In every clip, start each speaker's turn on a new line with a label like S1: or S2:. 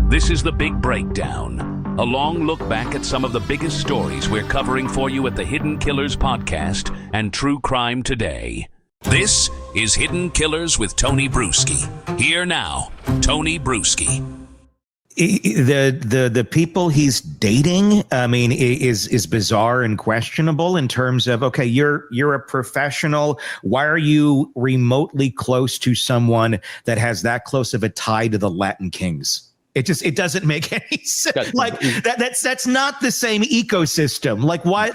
S1: This is The Big Breakdown, a long look back at some of the biggest stories we're covering for you at the Hidden Killers podcast and True Crime Today. This is Hidden Killers with Tony Bruschi. Here now, Tony Bruschi.
S2: The people he's dating, I mean, is bizarre and questionable in terms of, okay, you're a professional. Why are you remotely close to someone that has that close of a tie to the Latin Kings? It doesn't make any sense. Like that's not the same ecosystem. Like why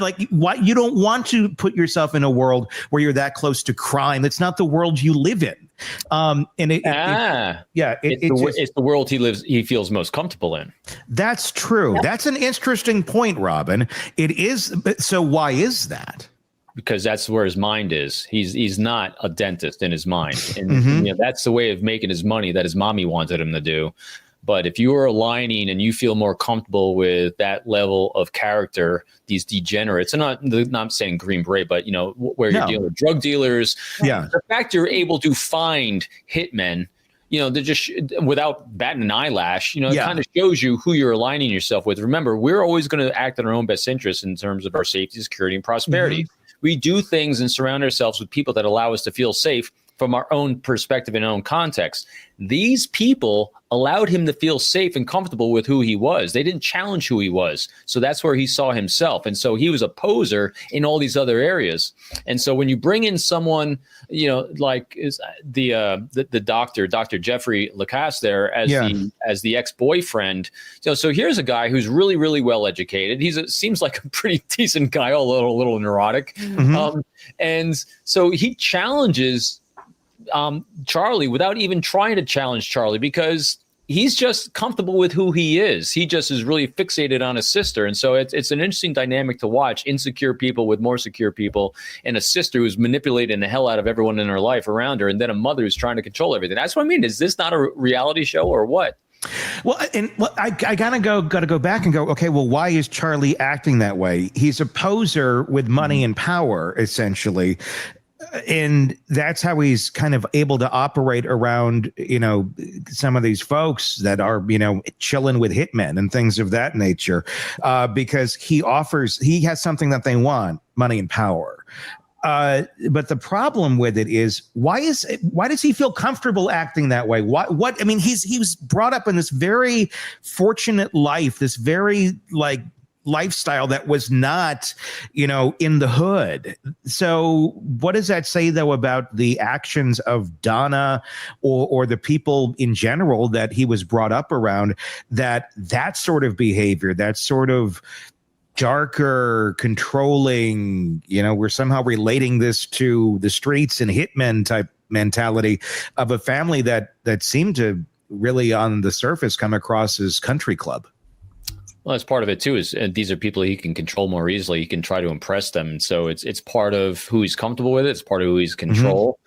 S2: you don't want to put yourself in a world where you're that close to crime. That's not the world you live in.
S3: It's the world he feels most comfortable in.
S2: That's true. That's an interesting point, Robin. It is. So why is that?
S3: Because that's where his mind is. He's not a dentist in his mind, and that's the way of making his money that his mommy wanted him to do. But if you are aligning and you feel more comfortable with that level of character, these degenerates, and not saying Green Beret, but where you're dealing with drug dealers, the fact you're able to find hitmen, they're just without batting an eyelash, it kind of shows you who you're aligning yourself with. Remember, we're always going to act in our own best interest in terms of our safety, security, and prosperity. We do things and surround ourselves with people that allow us to feel safe from our own perspective and own context. These people allowed him to feel safe and comfortable with who he was. They didn't challenge who he was. So that's where he saw himself. And so he was a poser in all these other areas. And so when you bring in someone, like is the doctor, Dr. Jeffrey Lacasse there as the ex-boyfriend, so here's a guy who's really, really well educated. Seems like a pretty decent guy, a little neurotic. And so he challenges Charlie without even trying to challenge Charlie, because he's just comfortable with who he is. He just is really fixated on his sister. And so it's an interesting dynamic to watch. Insecure people with more secure people, and a sister who's manipulating the hell out of everyone in her life around her, and then a mother who's trying to control everything. That's what I mean. Is this not a reality show or what?
S2: Well, I gotta go back and go, okay, well, why is Charlie acting that way? He's a poser with money and power, essentially. And that's how he's kind of able to operate around, some of these folks that are, chilling with hitmen and things of that nature, because he has something that they want, money and power. But the problem with it is, why does he feel comfortable acting that way? He was brought up in this very fortunate life, this very lifestyle that was not, in the hood. So what does that say, though, about the actions of Donna or the people in general that he was brought up around, that sort of behavior, that sort of darker, controlling, we're somehow relating this to the streets and hitmen type mentality of a family that seemed to really on the surface come across as country club?
S3: Well, that's part of it too. Is these are people he can control more easily. He can try to impress them, and so it's part of who he's comfortable with. It's part of who he's control.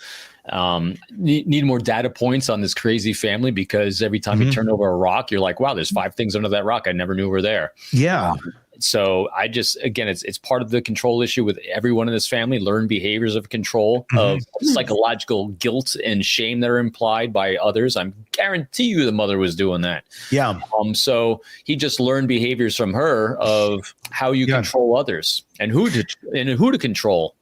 S3: Need more data points on this crazy family, because every time you turn over a rock, you're like, wow, there's 5 things under that rock I never knew were there.
S2: Yeah.
S3: So it's part of the control issue with everyone in this family. Learned behaviors of control, of psychological guilt and shame that are implied by others. I guarantee you the mother was doing that. Yeah. So he just learned behaviors from her of how you control others and who to control.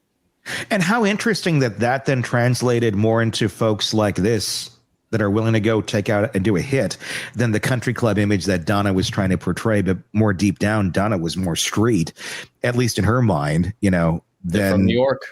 S2: And how interesting that then translated more into folks like this that are willing to go take out and do a hit than the country club image that Donna was trying to portray. But more deep down, Donna was more street, at least in her mind, than
S3: from New York.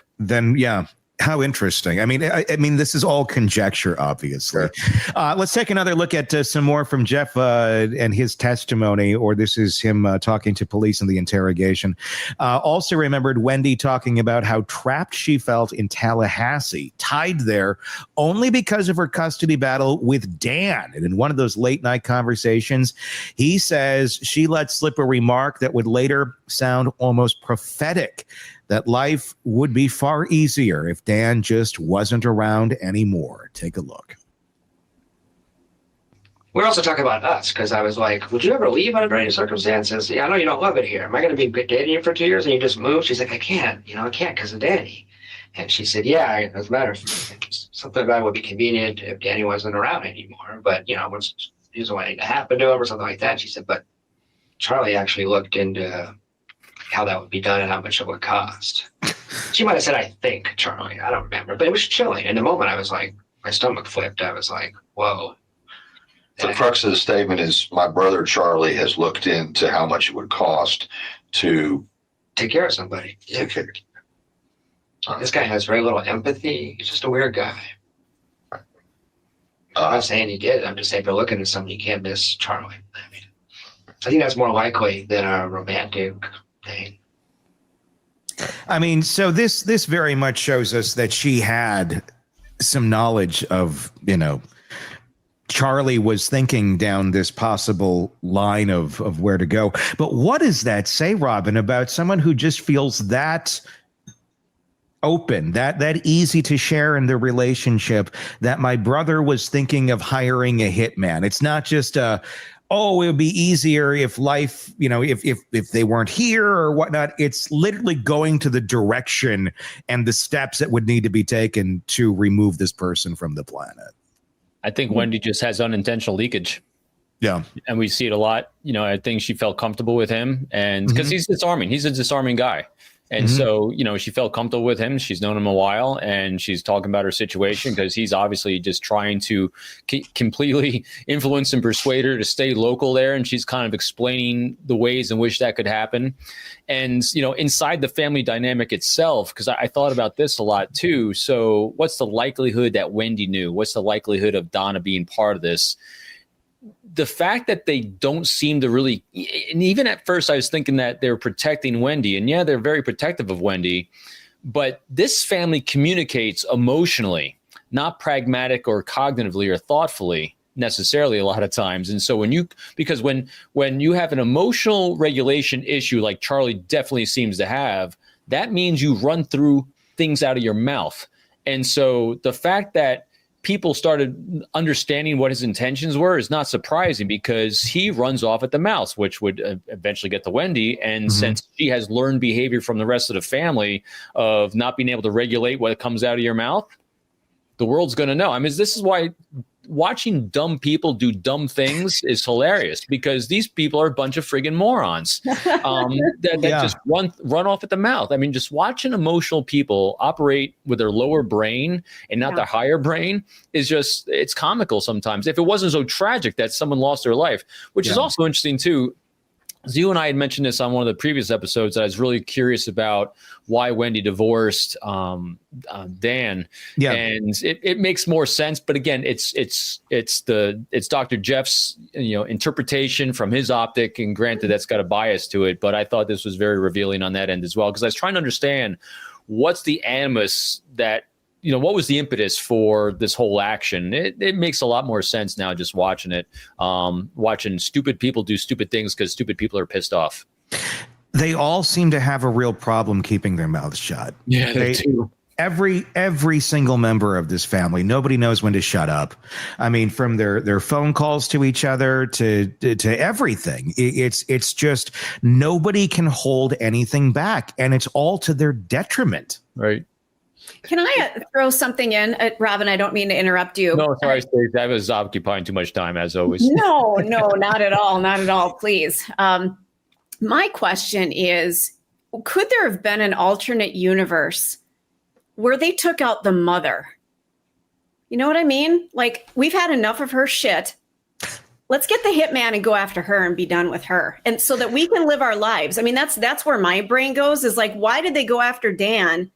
S2: How interesting. I mean, this is all conjecture, obviously. Let's take another look at some more from Jeff and his testimony, or this is him talking to police in the interrogation. Also remembered Wendy talking about how trapped she felt in Tallahassee, tied there only because of her custody battle with Dan. And in one of those late night conversations, he says she let slip a remark that would later sound almost prophetic, that life would be far easier if Dan just wasn't around anymore. Take a look.
S4: We're also talking about us, because I was like, would you ever leave under any circumstances? Yeah, I know you don't love it here. Am I going to be dating you for 2 years and you just move? She's like, I can't because of Danny. And she said, yeah, it doesn't matter. Something about it would be convenient if Danny wasn't around anymore. But, he was wanting to happen to him or something like that. She said, but Charlie actually looked into how that would be done and how much it would cost. She might have said, I think, Charlie. I don't remember. But it was chilling. In the moment, I was like, my stomach flipped. I was like, whoa.
S5: The crux of the statement is my brother Charlie has looked into how much it would cost to
S4: take care of somebody. Yeah. This guy has very little empathy. He's just a weird guy. I'm not saying he did. I'm just saying if you're looking at somebody, you can't miss Charlie. I mean, I think that's more likely than a romantic thing.
S2: I mean, so this very much shows us that she had some knowledge of, Charlie was thinking down this possible line of where to go. But what does that say, Robin, about someone who just feels that open, that easy to share in the relationship, that my brother was thinking of hiring a hitman? It's not just it would be easier if life, if they weren't here or whatnot. It's literally going to the direction and the steps that would need to be taken to remove this person from the planet.
S3: I think Wendy just has unintentional leakage.
S2: Yeah.
S3: And we see it a lot. I think she felt comfortable with him, and because he's disarming. He's a disarming guy. And so, she felt comfortable with him. She's known him a while, and she's talking about her situation because he's obviously just trying to completely influence and persuade her to stay local there. And she's kind of explaining the ways in which that could happen. And, inside the family dynamic itself, because I thought about this a lot too. So what's the likelihood that Wendy knew? What's the likelihood of Donna being part of this? The fact that they don't seem to really, and even at first I was thinking that they're protecting Wendy, and yeah, they're very protective of Wendy, but this family communicates emotionally, not pragmatic or cognitively or thoughtfully necessarily a lot of times. And so when you have an emotional regulation issue like Charlie definitely seems to have, that means you run through things out of your mouth. And so the fact that people started understanding what his intentions were is not surprising, because he runs off at the mouth, which would eventually get to Wendy. And since she has learned behavior from the rest of the family of not being able to regulate what comes out of your mouth, the world's going to know. I mean, this is why watching dumb people do dumb things is hilarious, because these people are a bunch of friggin' morons that just run off at the mouth. I mean, just watching emotional people operate with their lower brain and not their higher brain is just, it's comical sometimes. If it wasn't so tragic that someone lost their life, which is also interesting too. So you and I had mentioned this on one of the previous episodes. I was really curious about why Wendy divorced Dan, and it makes more sense. But again, it's Dr. Jeff's interpretation from his optic, and granted that's got a bias to it. But I thought this was very revealing on that end as well, because I was trying to understand what's the animus that. What was the impetus for this whole action? It makes a lot more sense now just watching it, watching stupid people do stupid things because stupid people are pissed off.
S2: They all seem to have a real problem keeping their mouths shut.
S3: Yeah, they do.
S2: Every single member of this family, nobody knows when to shut up. I mean, from their phone calls to each other to everything. It's just nobody can hold anything back, and it's all to their detriment.
S3: Right.
S6: Can I throw something in, Robin? I don't mean to interrupt you.
S3: No, sorry, Stacey. I was occupying too much time, as always.
S6: No, not at all. Not at all. Please. My question is, could there have been an alternate universe where they took out the mother? You know what I mean? Like, we've had enough of her shit. Let's get the hitman and go after her and be done with her. And so that we can live our lives. I mean, that's where my brain goes, is like, why did they go after Dan?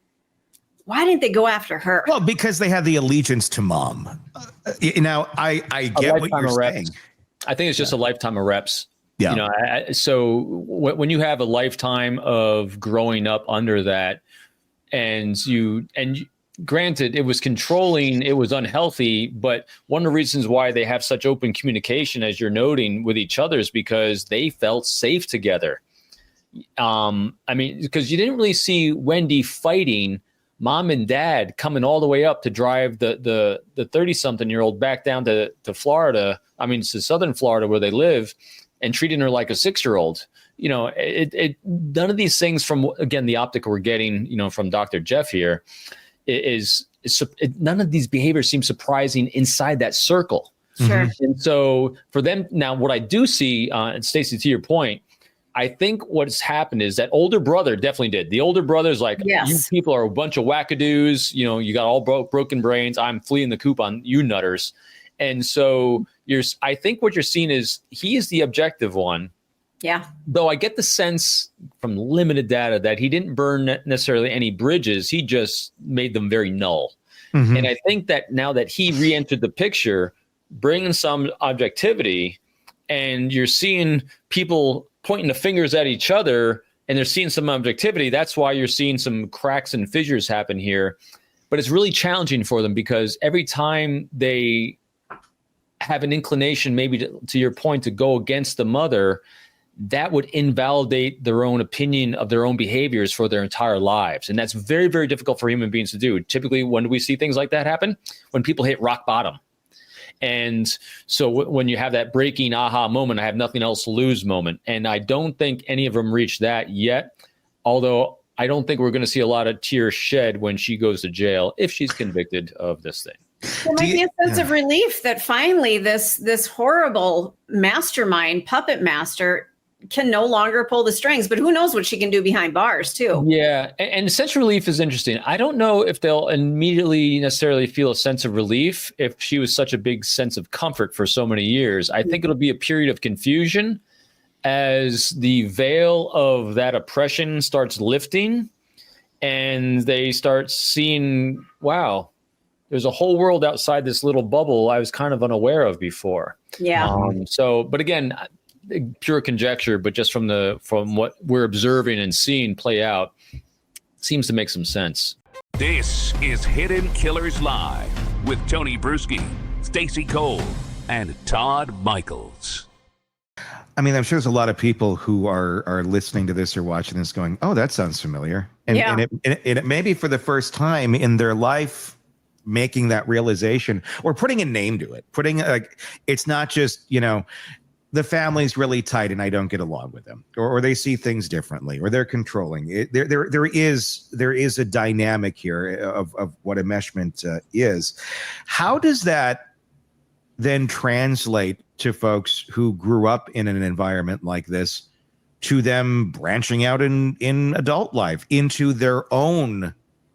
S6: Why didn't they go after her?
S2: Well, because they had the allegiance to mom. I get what you're saying.
S3: I think it's just a lifetime of reps.
S2: Yeah.
S3: So when you have a lifetime of growing up under that, and granted, it was controlling, it was unhealthy, but one of the reasons why they have such open communication, as you're noting, with each other is because they felt safe together. I mean, because you didn't really see Wendy fighting mom and dad coming all the way up to drive the 30-something-year-old back down to Florida. I mean, to Southern Florida where they live, and treating her like a 6-year-old. None of these things from, again, the optic we're getting, from Dr. Jeff here none of these behaviors seem surprising inside that circle.
S6: Sure.
S3: And so for them now, what I do see, and Stacey, to your point, I think what's happened is that older brother definitely did. The older brother's like,
S6: Yes.
S3: you people are a bunch of wackadoos. You know, you got all broken brains. I'm fleeing the coop on you nutters. And so I think what you're seeing is he is the objective one.
S6: Yeah.
S3: Though I get the sense from limited data that he didn't burn necessarily any bridges. He just made them very null. And I think that now that he re-entered the picture, bringing some objectivity, and you're seeing people pointing the fingers at each other and they're seeing some objectivity. That's why you're seeing some cracks and fissures happen here. But it's really challenging for them because every time they have an inclination, maybe to your point, to go against the mother, that would invalidate their own opinion of their own behaviors for their entire lives. And that's very, very difficult for human beings to do. Typically, when do we see things like that happen? When people hit rock bottom. And so when you have that breaking aha moment, I have nothing else to lose moment. And I don't think any of them reached that yet. Although I don't think we're going to see a lot of tears shed when she goes to jail if she's convicted of this thing.
S6: There might be a sense of relief that finally this horrible mastermind, puppet master, can no longer pull the strings, but who knows what she can do behind bars too.
S3: Yeah. And sense of relief is interesting. I don't know if they'll immediately necessarily feel a sense of relief if she was such a big sense of comfort for so many years. I think it'll be a period of confusion as the veil of that oppression starts lifting and they start seeing, wow, there's a whole world outside this little bubble I was kind of unaware of before.
S6: Yeah.
S3: But again, pure conjecture, but just from what we're observing and seeing play out, seems to make some sense.
S1: This is Hidden Killers Live with Tony Bruschi, Stacey Cole, and Todd Michaels.
S2: I mean, I'm sure there's a lot of people who are listening to this or watching this going, oh, that sounds familiar. And it may be for the first time in their life making that realization or putting a name to it, it's not just, the family's really tight and I don't get along with them, or they see things differently, or they're controlling it. There is a dynamic here of what enmeshment is. How does that then translate to folks who grew up in an environment like this, to them branching out in adult life into their own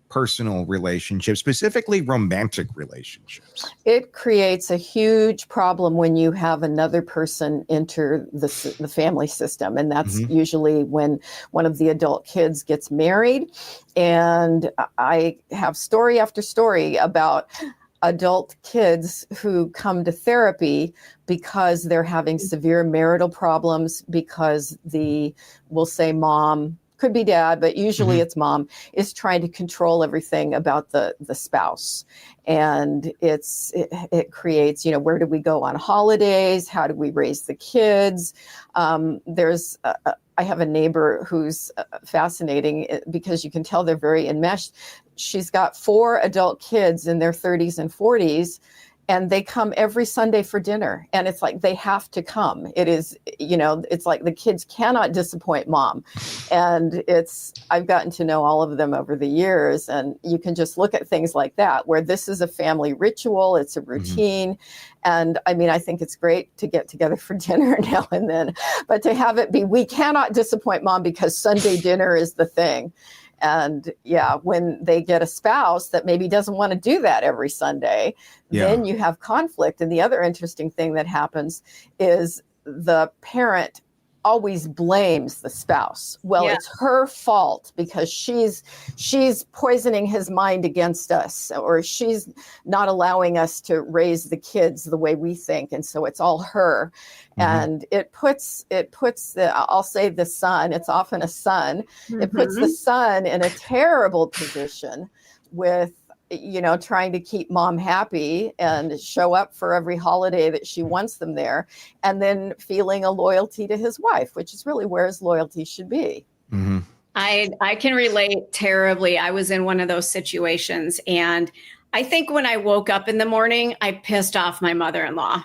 S2: personal relationships, specifically romantic relationships?
S7: It creates a huge problem when you have another person enter the family system. And that's usually when one of the adult kids gets married. And I have story after story about adult kids who come to therapy because they're having severe marital problems because we'll say mom, could be dad, but usually it's mom, is trying to control everything about the spouse. And it creates, where do we go on holidays? How do we raise the kids? I have a neighbor who's fascinating because you can tell they're very enmeshed. She's got 4 adult kids in their 30s and 40s. And they come every Sunday for dinner. And it's like they have to come. It is, it's like the kids cannot disappoint mom. And I've gotten to know all of them over the years. And you can just look at things like that, where this is a family ritual. It's a routine. And I mean, I think it's great to get together for dinner now and then. But to have it be, we cannot disappoint mom because Sunday dinner is the thing. And when they get a spouse that maybe doesn't want to do that every Sunday, then you have conflict. And the other interesting thing that happens is the parent always blames the spouse. Well, it's her fault because she's poisoning his mind against us, or she's not allowing us to raise the kids the way we think. And so it's all her. And it puts I'll say the son, it's often a son. It puts the son in a terrible position with, trying to keep mom happy and show up for every holiday that she wants them there, and then feeling a loyalty to his wife, which is really where his loyalty should be.
S6: I can relate terribly. I was in one of those situations, and I think when I woke up in the morning, I pissed off my mother-in-law.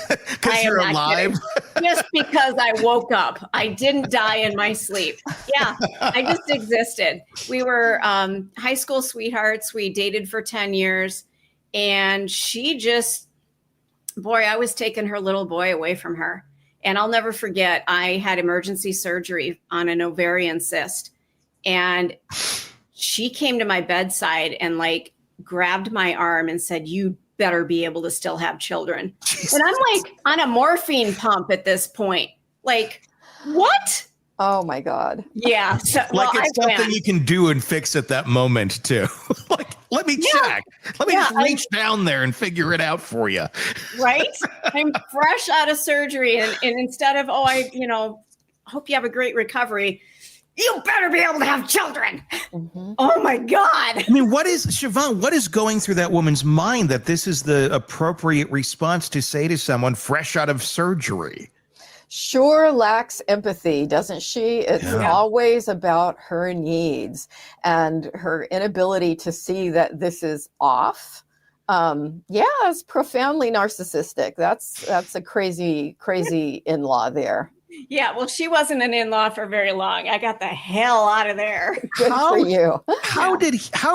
S2: Because you're alive?
S6: Just because I woke up. I didn't die in my sleep. Yeah, I just existed. We were high school sweethearts. We dated for 10 years. And she just boy, I was taking her little boy away from her. And I'll never forget, I had emergency surgery on an ovarian cyst. And she came to my bedside and like grabbed my arm and said, "You better be able to still have children." Jesus. And I'm like on a morphine pump at this point. Like, what?
S7: Oh my God.
S6: Yeah. So,
S2: like it's something you can do and fix at that moment too. Like, let me check. Let me just reach down there and figure it out for you.
S6: Right? I'm fresh out of surgery. And instead of, I hope you have a great recovery, you better be able to have children. Mm-hmm. Oh my God.
S2: I mean, Siobhan, what is going through that woman's mind that this is the appropriate response to say to someone fresh out of surgery?
S7: Sure lacks empathy, doesn't she? It's always about her needs and her inability to see that this is off. It's profoundly narcissistic. That's a crazy in-law there.
S6: Yeah, well, she wasn't an in-law for very long. I got the hell out of there.
S7: Good for you.
S2: How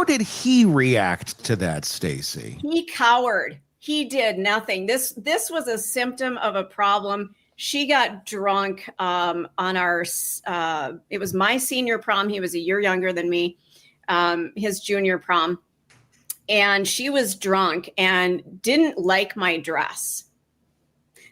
S2: did he react to that, Stacy?
S6: He cowered. He did nothing. This was a symptom of a problem. She got drunk on our, it was my senior prom. He was a year younger than me, his junior prom. And she was drunk and didn't like my dress.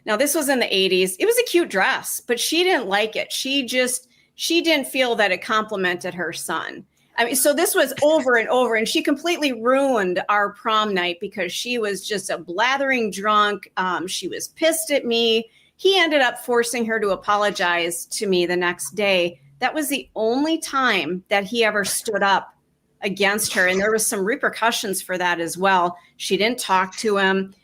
S6: Now, this was in the 80s. It was a cute dress, but she didn't like it. She didn't feel that it complimented her son. I mean, so this was over and over, and she completely ruined our prom night because she was just a blathering drunk. She was pissed at me. He ended up forcing her to apologize to me the next day. That was the only time that he ever stood up against her. And there was some repercussions for that as well. She didn't talk to him.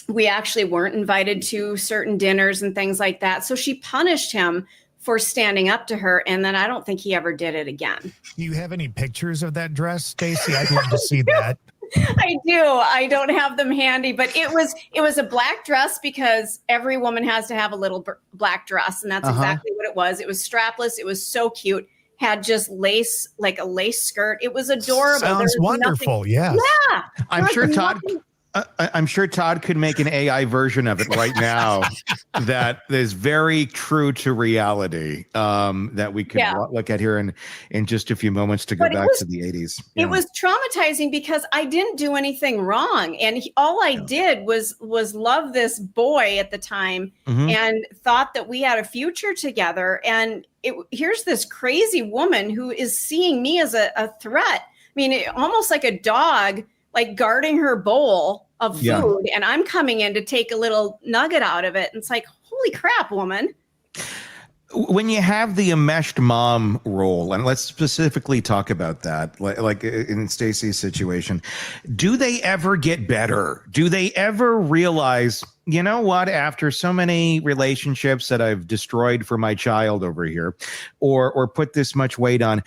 S6: We actually weren't invited to certain dinners and things like that. So she punished him for standing up to her. And then I don't think he ever did it again.
S8: Do you have any pictures of that dress, Stacy? I'd love to see that.
S6: I do. I don't have them handy, but it was a black dress because every woman has to have a little black dress. And that's exactly what it was. It was strapless. It was so cute. Had just lace, like a lace skirt. It was adorable.
S8: Sounds wonderful. Yeah.
S6: Yeah.
S2: I'm sure Todd could make an AI version of it right now that is very true to reality, that we can look at here in just a few moments to go back to the 80s.
S6: It was traumatizing because I didn't do anything wrong. And all I did was love this boy at the time and thought that we had a future together. And here's this crazy woman who is seeing me as a threat. I mean, almost like a dog, like guarding her bowl of food, and I'm coming in to take a little nugget out of it. And it's like, holy crap, woman.
S2: When you have the enmeshed mom role, and let's specifically talk about that, like in Stacy's situation, do they ever get better? Do they ever realize, you know what, after so many relationships that I've destroyed for my child over here, or put this much weight on,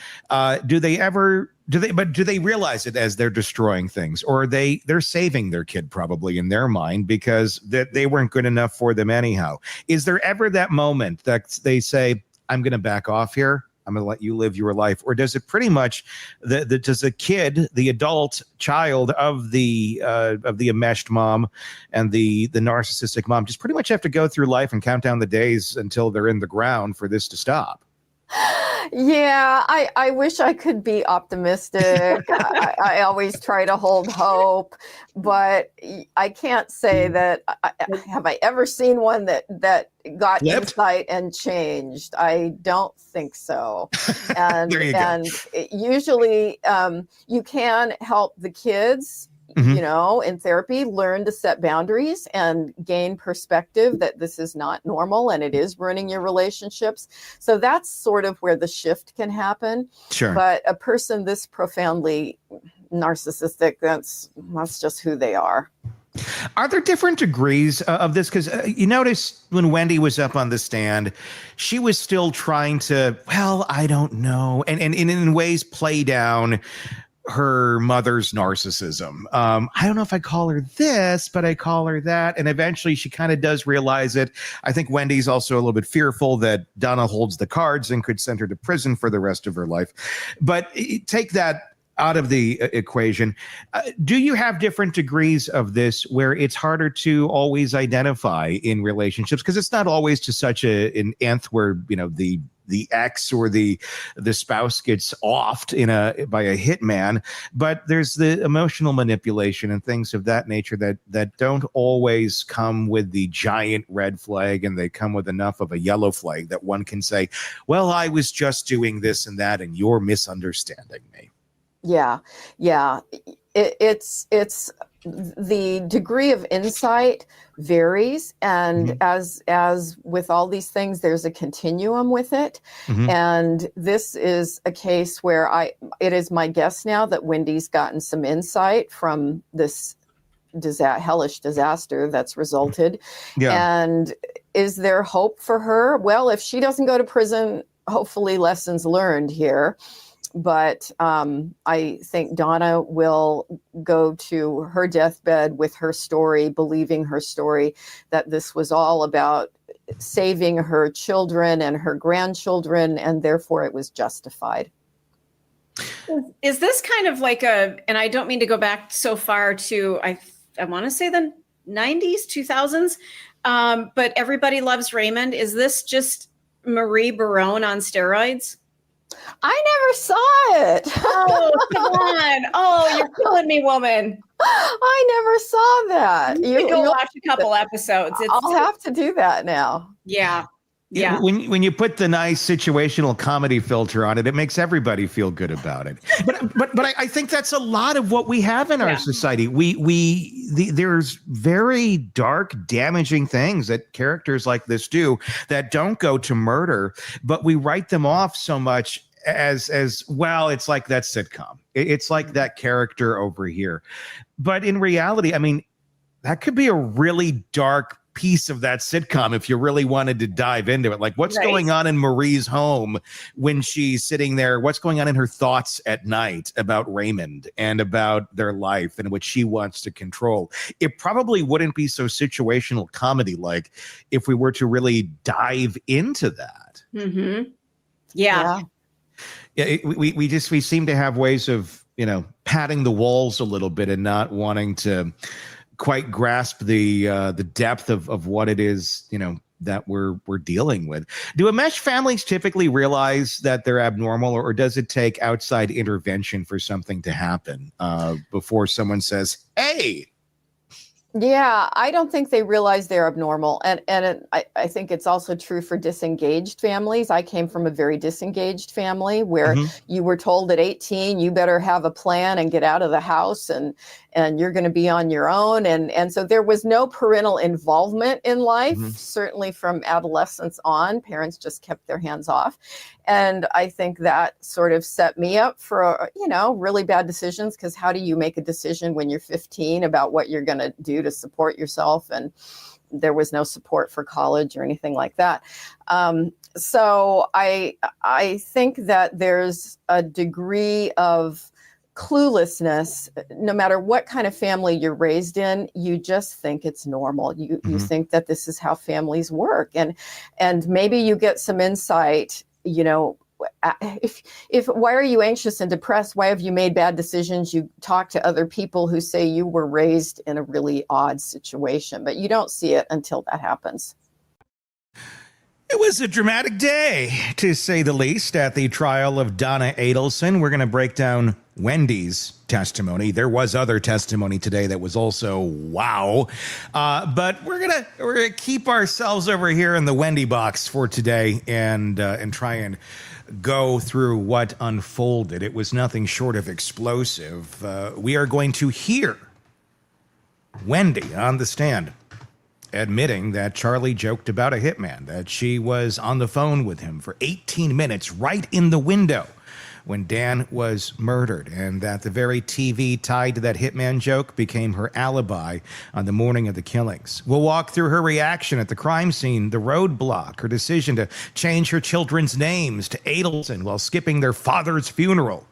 S2: do they realize it as they're destroying things, or they're saving their kid probably in their mind because they weren't good enough for them anyhow? Is there ever that moment that they say, I'm going to back off here, I'm going to let you live your life? Or does it pretty much, does the kid, the adult child of the enmeshed mom and the narcissistic mom just pretty much have to go through life and count down the days until they're in the ground for this to stop?
S7: Yeah, I wish I could be optimistic. I always try to hold hope, but I can't say that. Have I ever seen one that got insight and changed? I don't think so. And usually you can help the kids, in therapy, learn to set boundaries and gain perspective that this is not normal and it is ruining your relationships. So that's sort of where the shift can happen.
S2: Sure.
S7: But a person this profoundly narcissistic, that's just who they are.
S2: Are there different degrees of this? Because you notice when Wendy was up on the stand, she was still trying to, I don't know, and in ways play down her mother's narcissism. I don't know if I call her this, but I call her that. And eventually she kind of does realize it. I think Wendy's also a little bit fearful that Donna holds the cards and could send her to prison for the rest of her life. But take that out of the equation. Do you have different degrees of this where it's harder to always identify in relationships? Because it's not always to such an nth where, the ex or the spouse gets offed by a hitman, but there's the emotional manipulation and things of that nature that don't always come with the giant red flag, and they come with enough of a yellow flag that one can say, well, I was just doing this and that, and you're misunderstanding me.
S7: Yeah. It's the degree of insight varies, and as with all these things, there's a continuum with it. And this is a case where it is my guess now that Wendy's gotten some insight from this hellish disaster that's resulted. And is there hope for her? Well, if she doesn't go to prison, hopefully lessons learned here. But I think Donna will go to her deathbed with her story, believing her story, that this was all about saving her children and her grandchildren, and therefore it was justified.
S6: Is this kind of like and I don't mean to go back so far to, I want to say the 90s, 2000s, but Everybody Loves Raymond. Is this just Marie Barone on steroids?
S7: I never saw it.
S6: Oh, come on. Oh, you're killing me, woman.
S7: I never saw that.
S6: You go watch a couple episodes.
S7: I'll have to do that now.
S6: Yeah.
S2: When you put the nice situational comedy filter on it, it makes everybody feel good about it. But I think that's a lot of what we have in our society. There's very dark, damaging things that characters like this do that don't go to murder, but we write them off so much as well. It's like that sitcom. It's like that character over here. But in reality, I mean, that could be a really dark piece of that sitcom if you really wanted to dive into it. Like, what's going on in Marie's home when she's sitting there? What's going on in her thoughts at night about Raymond and about their life and what she wants to control? It probably wouldn't be so situational comedy like if we were to really dive into that. We seem to have ways of padding the walls a little bit and not wanting to quite grasp the depth of what it is that we're dealing with. Do enmeshed families typically realize that they're abnormal, or does it take outside intervention for something to happen before someone says, hey?
S7: Yeah, I don't think they realize they're abnormal. And I think it's also true for disengaged families. I came from a very disengaged family where you were told at 18, you better have a plan and get out of the house and you're going to be on your own. And so there was no parental involvement in life, certainly from adolescence on. Parents just kept their hands off. And I think that sort of set me up for, really bad decisions, because how do you make a decision when you're 15 about what you're going to do to support yourself? And there was no support for college or anything like that. So I think that there's a degree of cluelessness. No matter what kind of family you're raised in, you just think it's normal. You think that this is how families work. And maybe you get some insight. If why are you anxious and depressed? Why have you made bad decisions? You talk to other people who say you were raised in a really odd situation, but you don't see it until that happens.
S2: It was a dramatic day, to say the least, at the trial of Donna Adelson. We're going to break down Wendy's testimony. There was other testimony today that was also wow. But we're gonna keep ourselves over here in the Wendy box for today and try and go through what unfolded. It was nothing short of explosive. We are going to hear Wendy on the stand admitting that Charlie joked about a hitman, that she was on the phone with him for 18 minutes right in the window when Dan was murdered, and that the very TV tied to that hitman joke became her alibi on the morning of the killings. We'll walk through her reaction at the crime scene, the roadblock, her decision to change her children's names to Adelson while skipping their father's funeral,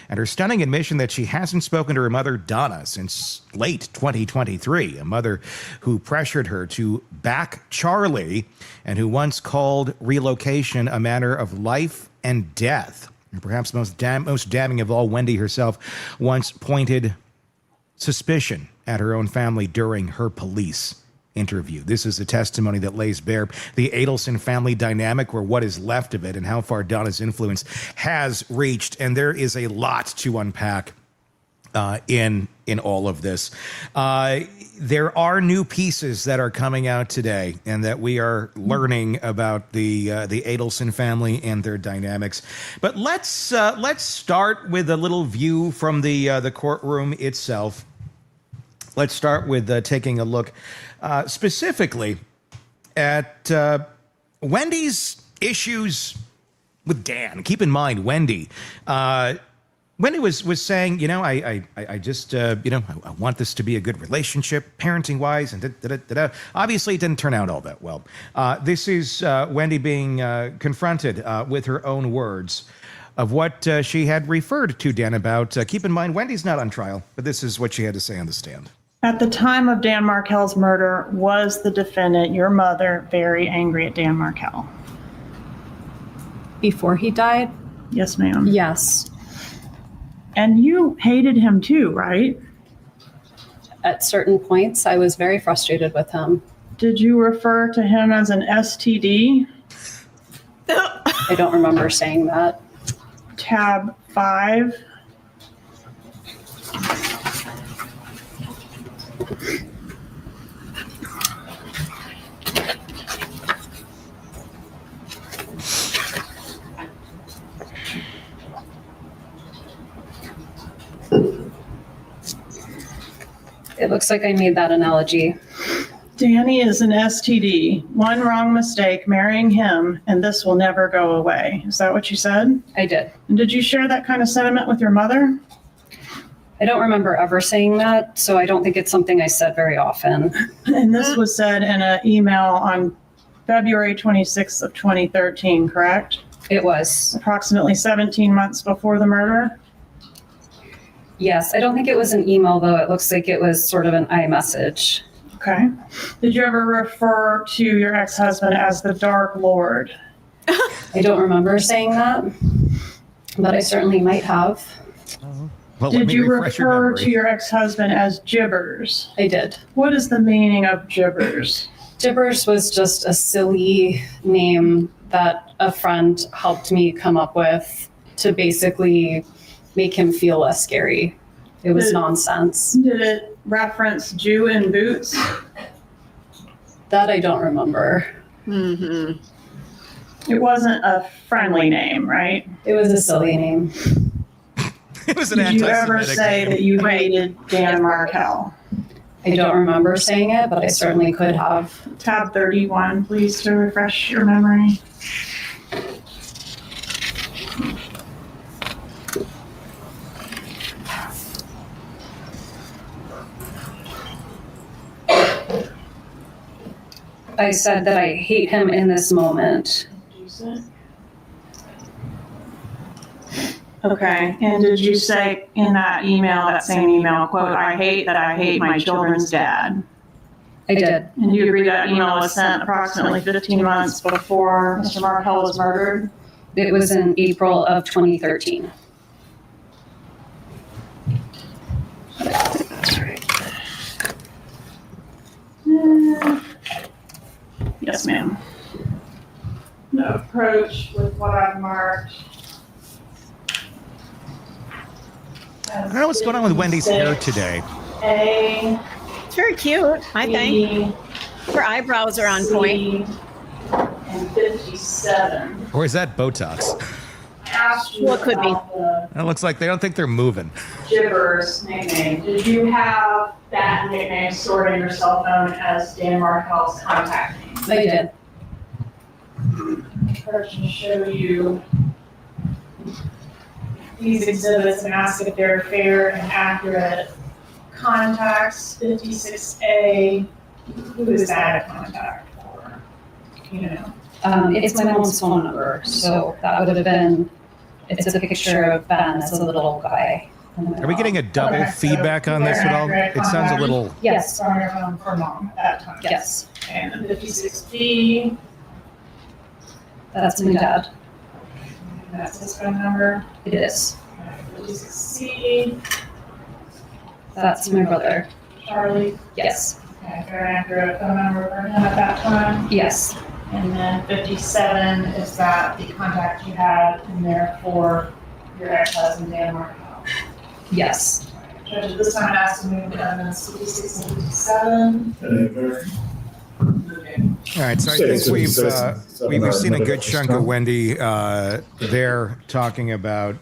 S2: and her stunning admission that she hasn't spoken to her mother, Donna, since late 2023, a mother who pressured her to back Charlie and who once called relocation a matter of life and death. And perhaps most damning of all, Wendy herself once pointed suspicion at her own family during her police interview. This is a testimony that lays bare the Adelson family dynamic, or what is left of it, and how far Donna's influence has reached. And there is a lot to unpack in all of this. There are new pieces that are coming out today, and that we are learning about the Adelson family and their dynamics. But let's start with a little view from the courtroom itself. Let's start with taking a look specifically at Wendy's issues with Dan. Keep in mind, Wendy was saying, I just, I want this to be a good relationship, parenting wise, and da-da-da-da. Obviously, it didn't turn out all that well. This is Wendy being confronted with her own words of what she had referred to Dan about. Keep in mind, Wendy's not on trial, but this is what she had to say on the stand.
S9: At the time of Dan Markel's murder, was the defendant, your mother, very angry at Dan Markel?
S10: Before he died?
S9: Yes, ma'am.
S10: Yes.
S9: And you hated him too, right?
S10: At certain points, I was very frustrated with him.
S9: Did you refer to him as an STD?
S10: I don't remember saying that.
S9: Tab 5.
S10: It looks like I made that analogy.
S9: Danny is an STD. One wrong mistake, marrying him, and this will never go away. Is that what you said?
S10: I did.
S9: And did you share that kind of sentiment with your mother?
S10: I don't remember ever saying that, so I don't think it's something I said very often.
S9: And this was said in an email on February 26th of 2013, correct?
S10: It was.
S9: Approximately 17 months before the murder?
S10: Yes, I don't think it was an email, though. It looks like it was sort of an iMessage.
S9: Okay. Did you ever refer to your ex-husband as the Dark Lord?
S10: I don't remember saying that, but I certainly might have.
S2: Well,
S9: Did you refer to your ex-husband as Gibbers?
S10: I did.
S9: What is the meaning of Gibbers?
S10: Gibbers was just a silly name that a friend helped me come up with to basically make him feel less scary. It was nonsense.
S9: Did it reference Jew in boots?
S10: That I don't remember.
S6: Mm-hmm.
S9: It wasn't a friendly name, right?
S10: It was a silly name.
S2: It was an
S9: Did you ever
S2: anti-Semitic
S9: say
S2: name.
S9: that you hated Dan Markel?
S10: I don't remember saying it, but I certainly could have.
S9: Tab 31, please, to refresh your memory.
S10: I said that I hate him in this moment.
S9: Okay, and did you say in that email, that same email, quote, I hate my children's dad?
S10: I did.
S9: And you agree that email was sent approximately 15 months before Mr. Markel was murdered?
S10: It was in April of 2013.
S9: Yes, ma'am. The approach with what I've marked.
S2: I don't know what's going on with Wendy's hair today.
S9: A,
S6: It's very cute, I think. Her eyebrows are on point.
S9: And 57.
S2: Or is that Botox?
S9: Asked you
S6: Well, it could be.
S9: about the
S2: It looks like they don't think they're moving.
S9: Gibbers nickname. Did you have that nickname stored in your cell phone as Dan Markel's contact name?
S10: I did.
S9: First, to show you these exhibits and ask if they're fair and accurate. Contacts 56A. Who is that a contact for? You know.
S10: It's my mom's phone number, so that would have been, it's a picture of Ben as a little guy.
S2: Are we getting a double feedback on this at all? It sounds a little.
S10: Yes.
S9: On your phone for mom at that time.
S10: Yes,
S9: And 56B.
S10: that's my dad.
S9: And that's his phone number.
S10: It is.
S9: 56C.
S10: That's my brother.
S9: Charlie.
S10: Yes.
S9: Okay, fair and accurate phone number for him at that time.
S10: Yes.
S9: And then 57 is that the contact you had in there for your ex-husband, Dan Markel.
S10: Yes.
S9: Judge, at this time, I asked to move to evidence 56 and 57.
S2: All right, so I think we've seen a good chunk of Wendy there talking about,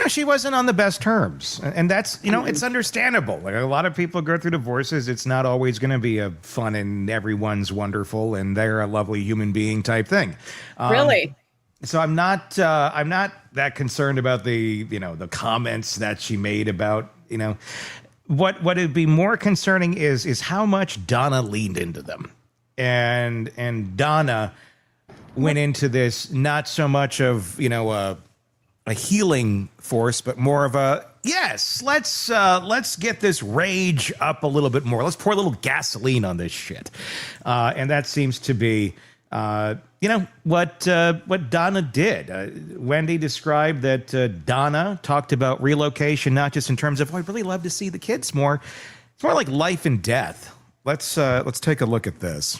S2: she wasn't on the best terms, and that's, it's understandable. Like, a lot of people go through divorces. It's not always going to be a fun and everyone's wonderful and they're a lovely human being type thing.
S6: Really?
S2: So I'm not that concerned about the comments that she made about, what would be more concerning is how much Donna leaned into them. And Donna went into this not so much of, a healing force, but more of a, yes, let's get this rage up a little bit more. Let's pour a little gasoline on this shit. And that seems to be, what Donna did. Wendy described that Donna talked about relocation, not just in terms of, I'd really love to see the kids more. It's more like life and death. Let's take a look at this.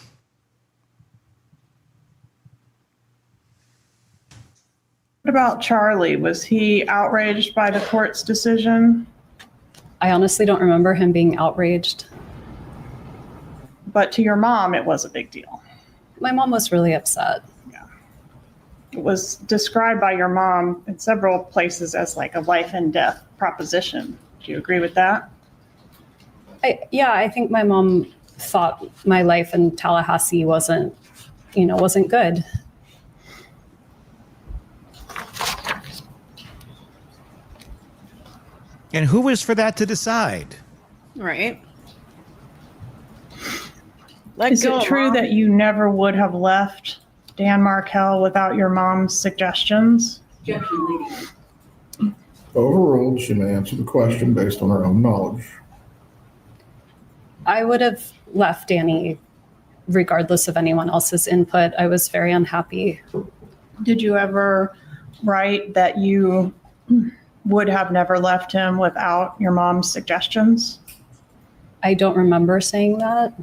S9: What about Charlie? Was he outraged by the court's decision?
S10: I honestly don't remember him being outraged.
S9: But to your mom, it was a big deal.
S10: My mom was really upset.
S9: Yeah. It was described by your mom in several places as like a life and death proposition. Do you agree with that?
S10: I think my mom thought my life in Tallahassee wasn't good.
S2: And who was for that to decide?
S6: Right.
S9: Is it true that you never would have left Dan Markel without your mom's suggestions?
S11: Overruled. She may answer the question based on her own knowledge.
S10: I would have left Danny regardless of anyone else's input. I was very unhappy.
S9: Did you ever write that you would have never left him without your mom's suggestions?
S10: I don't remember saying that.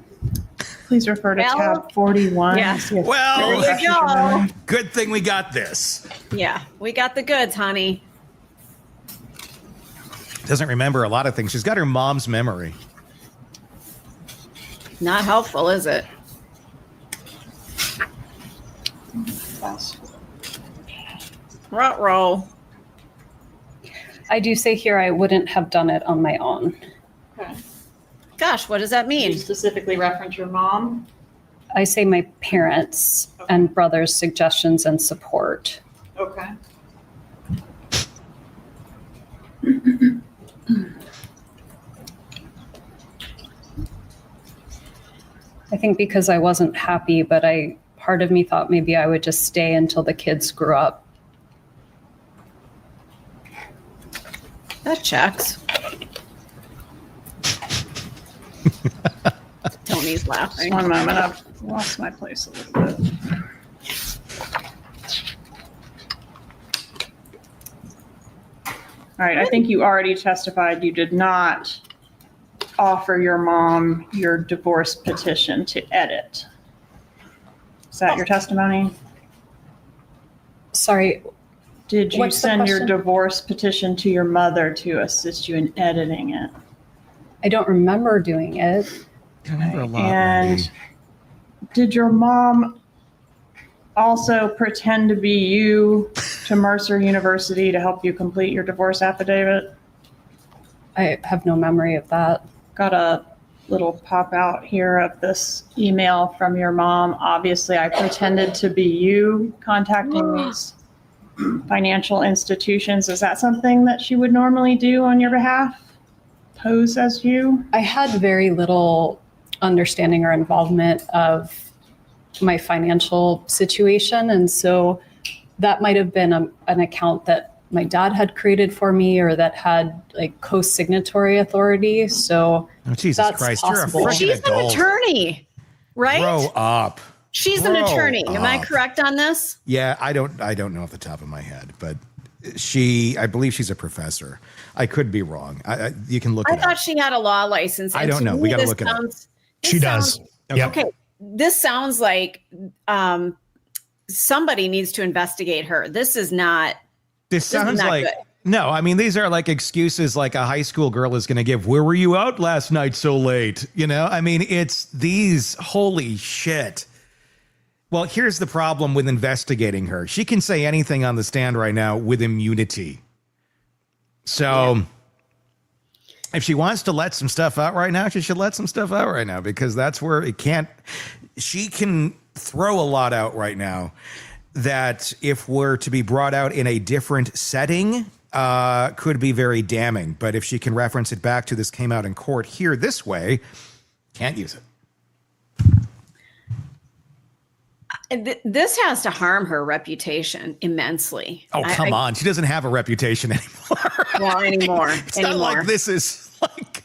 S9: Please refer to tab 41.
S6: Yeah.
S2: Well,
S6: there you go.
S2: Good thing we got this.
S6: Yeah, we got the goods, honey.
S2: Doesn't remember a lot of things. She's got her mom's memory.
S6: Not helpful, is it? Ruh-roh.
S10: I do say here I wouldn't have done it on my own.
S9: Okay.
S6: Gosh, what does that mean?
S9: You specifically reference your mom?
S10: I say my parents and brother's suggestions and support.
S9: Okay.
S10: I think because I wasn't happy, but part of me thought maybe I would just stay until the kids grew up.
S6: That checks. Tony's laughing.
S9: One moment, I've lost my place a little bit. All right, I think you already testified you did not offer your mom your divorce petition to edit. Is that your testimony?
S10: Sorry.
S9: Did you
S10: What's the
S9: send your
S10: question?
S9: divorce petition to your mother to assist you in editing it?
S10: I don't remember doing it.
S2: I remember a lot.
S9: And
S2: Wendy.
S9: did your mom also pretend to be you to Mercer University to help you complete your divorce affidavit?
S10: I have no memory of that.
S9: Got a little pop out here of this email from your mom. Obviously, I pretended to be you contacting these financial institutions. Is that something that she would normally do on your behalf? Pose as you?
S10: I had very little understanding or involvement of my financial situation. And so that might have been an account that my dad had created for me or that had like co-signatory authority. So
S2: Oh, Jesus
S10: that's
S2: Christ,
S10: possible.
S2: you're a freaking
S6: She's
S2: adult.
S6: an attorney, right?
S2: Grow up.
S6: She's an attorney. Am I correct on this?
S2: Yeah, I don't know off the top of my head, but I believe she's a professor. I could be wrong. You can look it up.
S6: I thought she had a law license.
S2: I don't know. We got to look it up.
S8: She does. Yep.
S6: Okay. This sounds like somebody needs to investigate her. This sounds like good.
S2: No, I mean, these are like excuses like a high school girl is going to give. Where were you out last night so late? You know, I mean, it's these, holy shit. Well, here's the problem with investigating her. She can say anything on the stand right now with immunity. So if she wants to let some stuff out right now, she should let some stuff out right now, because that's where she can throw a lot out right now that if were to be brought out in a different setting, could be very damning. But if she can reference it back to this came out in court here this way, can't use it.
S6: This has to harm her reputation immensely.
S2: Oh, come on. She doesn't have a reputation anymore.
S6: Well, anymore.
S2: It's not like this is like,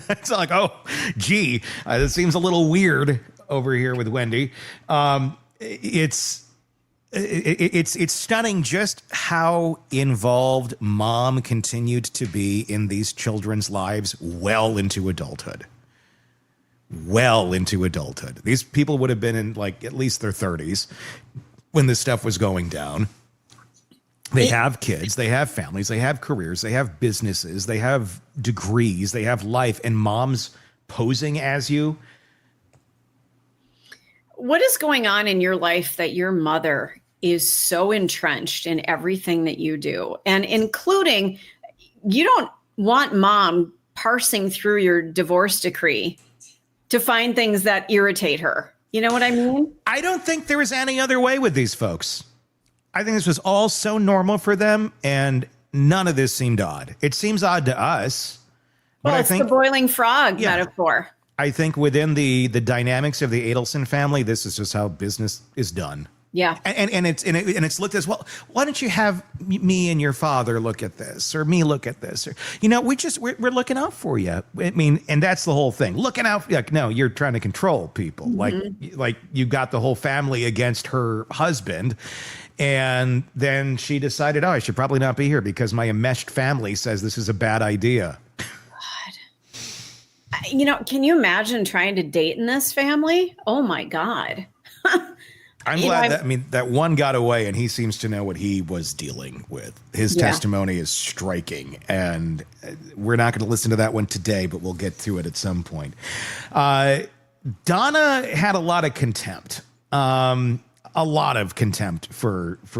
S2: it's not like, oh, gee, this seems a little weird over here with Wendy. It's stunning just how involved mom continued to be in these children's lives well into adulthood. These people would have been in like at least their 30s when this stuff was going down. They have kids, they have families, they have careers, they have businesses, they have degrees, they have life, and mom's posing as you.
S6: What is going on in your life that your mother is so entrenched in everything that you do, and including, you don't want mom parsing through your divorce decree to find things that irritate her. You know what I mean?
S2: I don't think there was any other way with these folks. I think this was all so normal for them, and none of this seemed odd. It seems odd to us. But
S6: Well, it's the boiling frog metaphor.
S2: I think within the dynamics of the Adelson family, this is just how business is done.
S6: Yeah.
S2: And it's looked as, well, why don't you have me and your father look at this, or me look at this, or, you know, we're looking out for you. I mean, and that's the whole thing. Looking out. Like, no, you're trying to control people.
S6: Mm-hmm.
S2: Like you got the whole family against her husband. And then she decided, I should probably not be here because my enmeshed family says this is a bad idea.
S6: God. You know, can you imagine trying to date in this family? Oh my God.
S2: I'm glad that one got away, and he seems to know what he was dealing with. His testimony is striking, and we're not going to listen to that one today, but we'll get to it at some point. Donna had a lot of contempt. For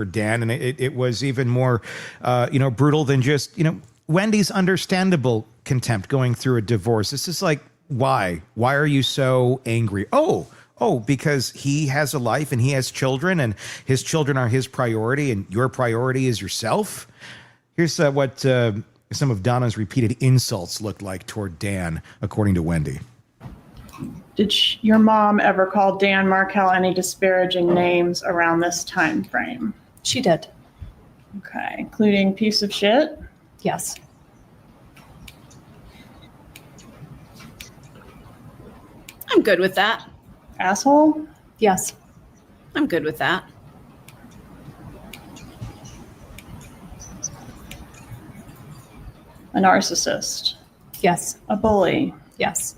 S2: Dan, and it was even more, brutal than just, Wendy's understandable contempt going through a divorce. This is like, why? Why are you so angry? Oh, because he has a life and he has children, and his children are his priority, and your priority is yourself. Here's what some of Donna's repeated insults looked like toward Dan, according to Wendy.
S9: Did your mom ever call Dan Markel any disparaging names around this time frame?
S10: She did.
S9: Okay, including piece of shit?
S10: Yes.
S6: I'm good with that.
S9: Asshole?
S10: Yes.
S6: I'm good with that.
S9: A narcissist?
S10: Yes.
S9: A bully?
S10: Yes.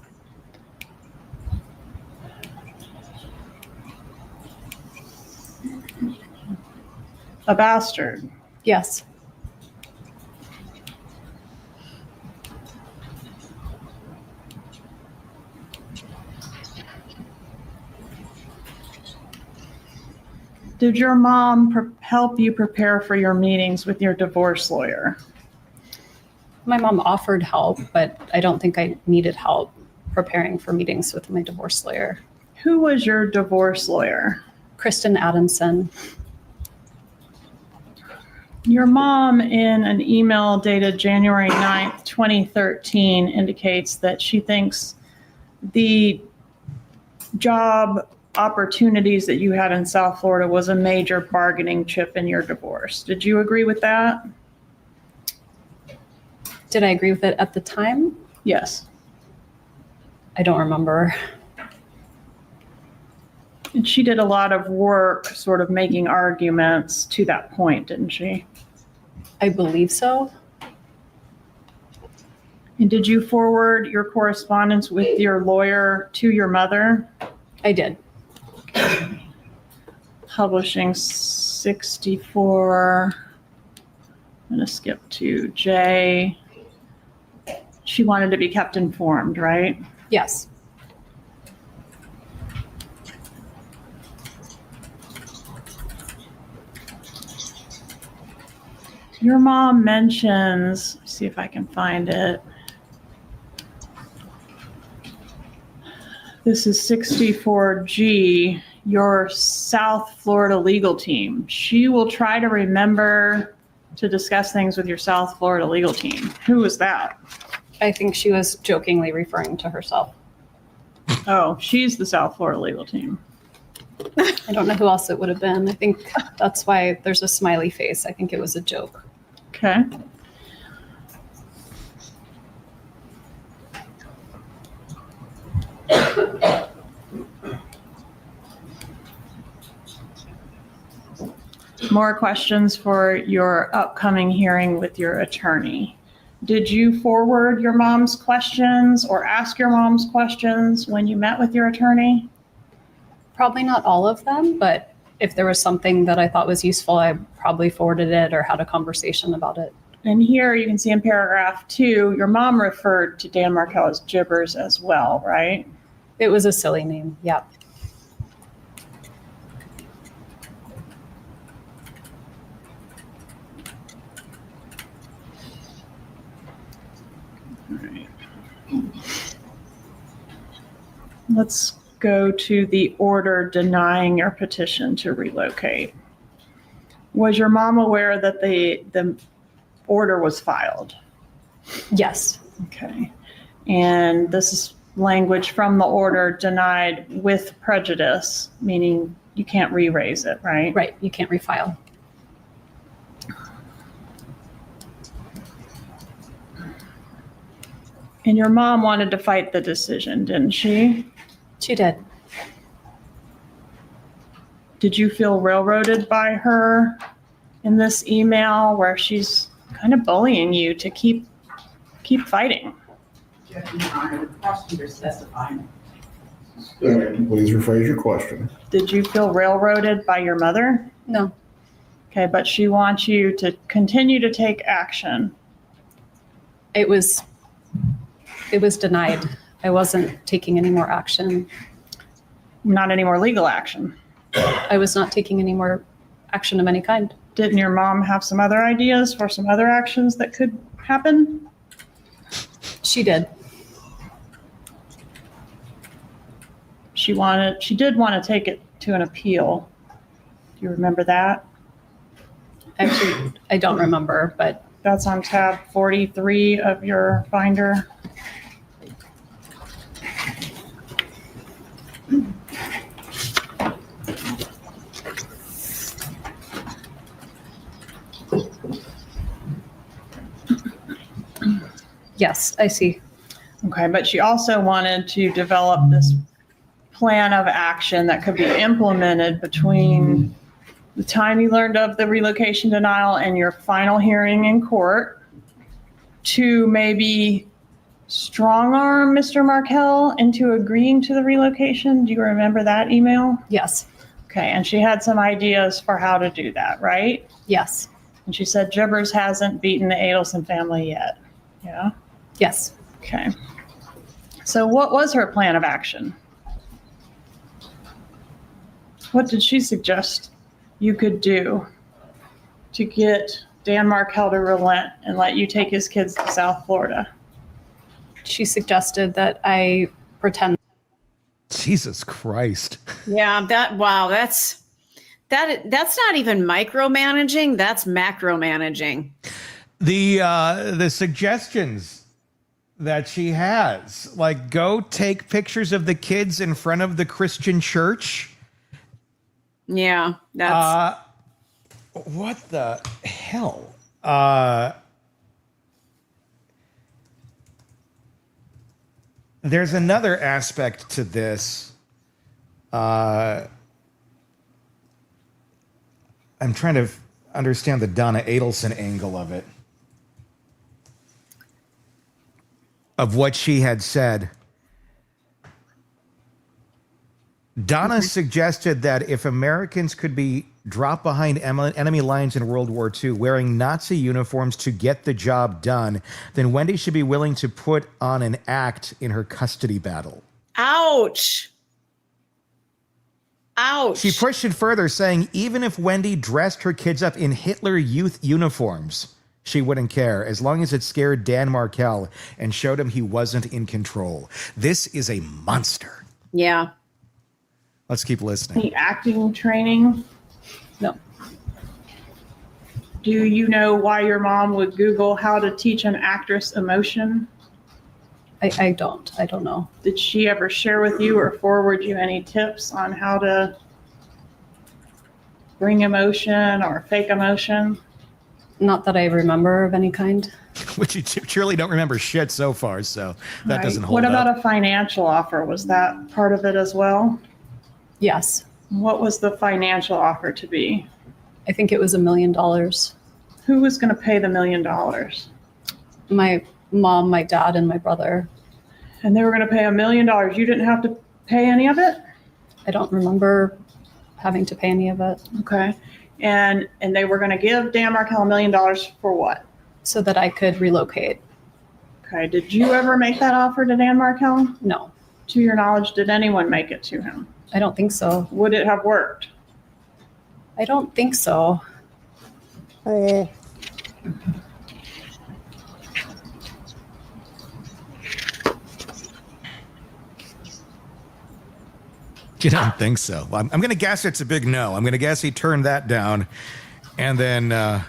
S9: A bastard?
S10: Yes.
S9: Did your mom help you prepare for your meetings with your divorce lawyer?
S10: My mom offered help, but I don't think I needed help preparing for meetings with my divorce lawyer.
S9: Who was your divorce lawyer?
S10: Kristen Adamson.
S9: Your mom, in an email dated January 9th, 2013, indicates that she thinks the job opportunities that you had in South Florida was a major bargaining chip in your divorce. Did you agree with that?
S10: Did I agree with it at the time?
S9: Yes.
S10: I don't remember.
S9: And she did a lot of work sort of making arguments to that point, didn't she?
S10: I believe so.
S9: And did you forward your correspondence with your lawyer to your mother?
S10: I did.
S9: Publishing 64. I'm going to skip to J. She wanted to be kept informed, right?
S10: Yes.
S9: Your mom mentions, let's see if I can find it. This is 64G, your South Florida legal team. She will try to remember to discuss things with your South Florida legal team. Who was that?
S10: I think she was jokingly referring to herself.
S9: Oh, she's the South Florida legal team.
S10: I don't know who else it would have been. I think that's why there's a smiley face. I think it was a joke.
S9: Okay. More questions for your upcoming hearing with your attorney. Did you forward your mom's questions or ask your mom's questions when you met with your attorney?
S10: Probably not all of them, but if there was something that I thought was useful, I probably forwarded it or had a conversation about it.
S9: And here you can see in paragraph 2, your mom referred to Dan Markel as Gibbers as well, right?
S10: It was a silly name. Yeah.
S9: Let's go to the order denying your petition to relocate. Was your mom aware that the order was filed?
S10: Yes.
S9: Okay. And this is language from the order denied with prejudice, meaning you can't re-raise it, right?
S10: Right. You can't refile.
S9: And your mom wanted to fight the decision, didn't she?
S10: She did.
S9: Did you feel railroaded by her in this email where she's kind of bullying you to keep fighting?
S12: The prosecutor's testifying.
S11: Please rephrase your question.
S9: Did you feel railroaded by your mother?
S10: No.
S9: Okay, but she wants you to continue to take action.
S10: It was denied. I wasn't taking any more action.
S9: Not any more legal action.
S10: I was not taking any more action of any kind.
S9: Didn't your mom have some other ideas for some other actions that could happen?
S10: She did.
S9: She did want to take it to an appeal. Do you remember that?
S10: Actually, I don't remember, but
S9: that's on tab 43 of your binder.
S10: yes, I see.
S9: Okay, but she also wanted to develop this plan of action that could be implemented between the time you learned of the relocation denial and your final hearing in court to maybe strong arm Mr. Markel into agreeing to the relocation. Do you remember that email?
S10: Yes.
S9: Okay, and she had some ideas for how to do that, right?
S10: Yes.
S9: And she said Gibbers hasn't beaten the Adelson family yet. Yeah?
S10: Yes.
S9: Okay. So what was her plan of action? What did she suggest you could do to get Dan Markel to relent and let you take his kids to South Florida?
S10: She suggested that I pretend.
S2: Jesus Christ.
S6: Yeah, that's not even micromanaging, that's macromanaging.
S2: The suggestions that she has, like go take pictures of the kids in front of the Christian church.
S6: Yeah, that's
S2: what the hell? There's another aspect to this. I'm trying to understand the Donna Adelson angle of it. Of what she had said. Donna suggested that if Americans could be dropped behind enemy lines in World War II wearing Nazi uniforms to get the job done, then Wendy should be willing to put on an act in her custody battle.
S6: Ouch. Ouch.
S2: She pushed it further, saying even if Wendy dressed her kids up in Hitler Youth uniforms, she wouldn't care, as long as it scared Dan Markel and showed him he wasn't in control. This is a monster.
S6: Yeah.
S2: Let's keep listening.
S9: Any acting training?
S10: No.
S9: Do you know why your mom would Google how to teach an actress emotion?
S10: I don't. I don't know.
S9: Did she ever share with you or forward you any tips on how to bring emotion or fake emotion?
S10: Not that I remember of any kind.
S2: Which you surely don't remember shit so far, so that doesn't hold
S9: What
S2: up.
S9: about a financial offer? Was that part of it as well?
S10: Yes.
S9: What was the financial offer to be?
S10: I think it was $1 million.
S9: Who was going to pay the $1 million?
S10: My mom, my dad, and my brother.
S9: And they were going to pay $1 million. You didn't have to pay any of it?
S10: I don't remember having to pay any of it.
S9: Okay. And they were going to give Dan Markel $1 million for what?
S10: So that I could relocate.
S9: Okay. Did you ever make that offer to Dan Markel?
S10: No.
S9: To your knowledge, did anyone make it to him?
S10: I don't think so.
S9: Would it have worked?
S10: I don't think so.
S2: You don't think so? Well, I'm going to guess it's a big no. I'm going to guess he turned that down and then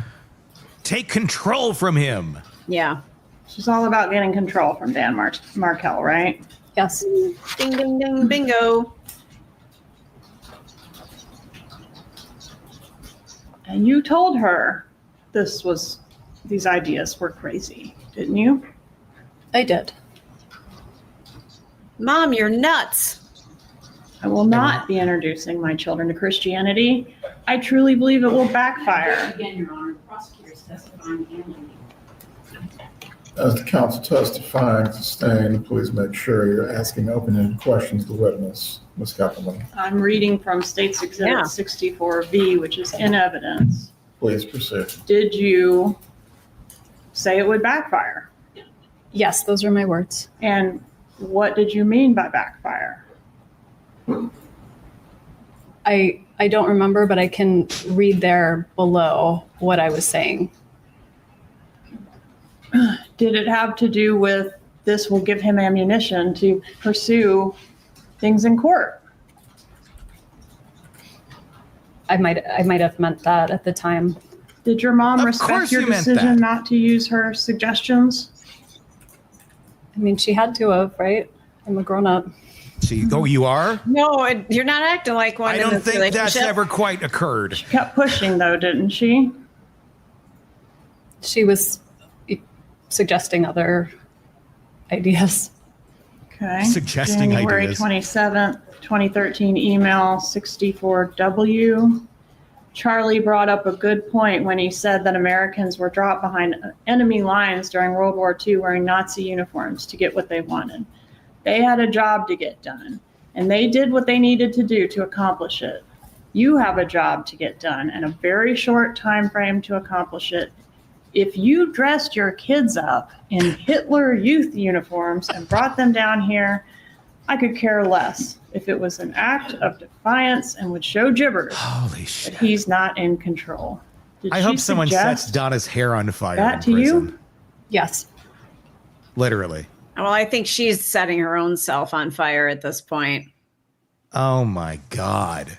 S2: take control from him.
S6: Yeah.
S9: She's all about getting control from Dan Markel, right?
S10: Yes.
S6: Ding, ding, ding, bingo.
S9: And you told her these ideas were crazy, didn't you?
S10: I did.
S6: Mom, you're nuts.
S9: I will not be introducing my children to Christianity. I truly believe it will backfire.
S12: Again, Your Honor, prosecutors testifying and
S11: As the counsel testifying, sustained, please make sure you're asking open-ended questions to the witness. Ms. Kappelman,
S9: I'm reading from State's Exhibit 64V, which is in evidence.
S11: please proceed.
S9: Did you say it would backfire?
S10: Yes, those are my words.
S9: And what did you mean by backfire?
S10: I don't remember, but I can read there below what I was saying.
S9: Did it have to do with this will give him ammunition to pursue things in court?
S10: I might have meant that at the time.
S9: Did your mom
S2: Of
S9: respect
S2: course
S9: your
S2: you meant
S9: decision
S2: that.
S9: not to use her suggestions?
S10: I mean, she had to have, right? I'm a grown-up.
S2: See, oh, you are?
S6: No, you're not acting like one
S2: I
S6: in
S2: don't
S6: this
S2: think that's
S6: relationship.
S2: ever quite occurred.
S9: She kept pushing though, didn't she?
S10: She was suggesting other ideas.
S9: Okay.
S2: Suggesting
S9: January
S2: ideas.
S9: 27th, 2013 email 64W. Charlie brought up a good point when he said that Americans were dropped behind enemy lines during World War II wearing Nazi uniforms to get what they wanted. They had a job to get done, and they did what they needed to do to accomplish it. You have a job to get done and a very short time frame to accomplish it. If you dressed your kids up in Hitler Youth uniforms and brought them down here, I could care less if it was an act of defiance and would show gibbers
S2: Holy shit.
S9: that he's not in control. Did
S2: I
S9: she
S2: hope someone sets
S9: suggest
S2: Donna's hair on fire
S9: that
S2: in
S9: to
S2: prison.
S9: you?
S10: Yes.
S2: Literally.
S6: Well, I think she's setting her own self on fire at this point.
S2: Oh my God.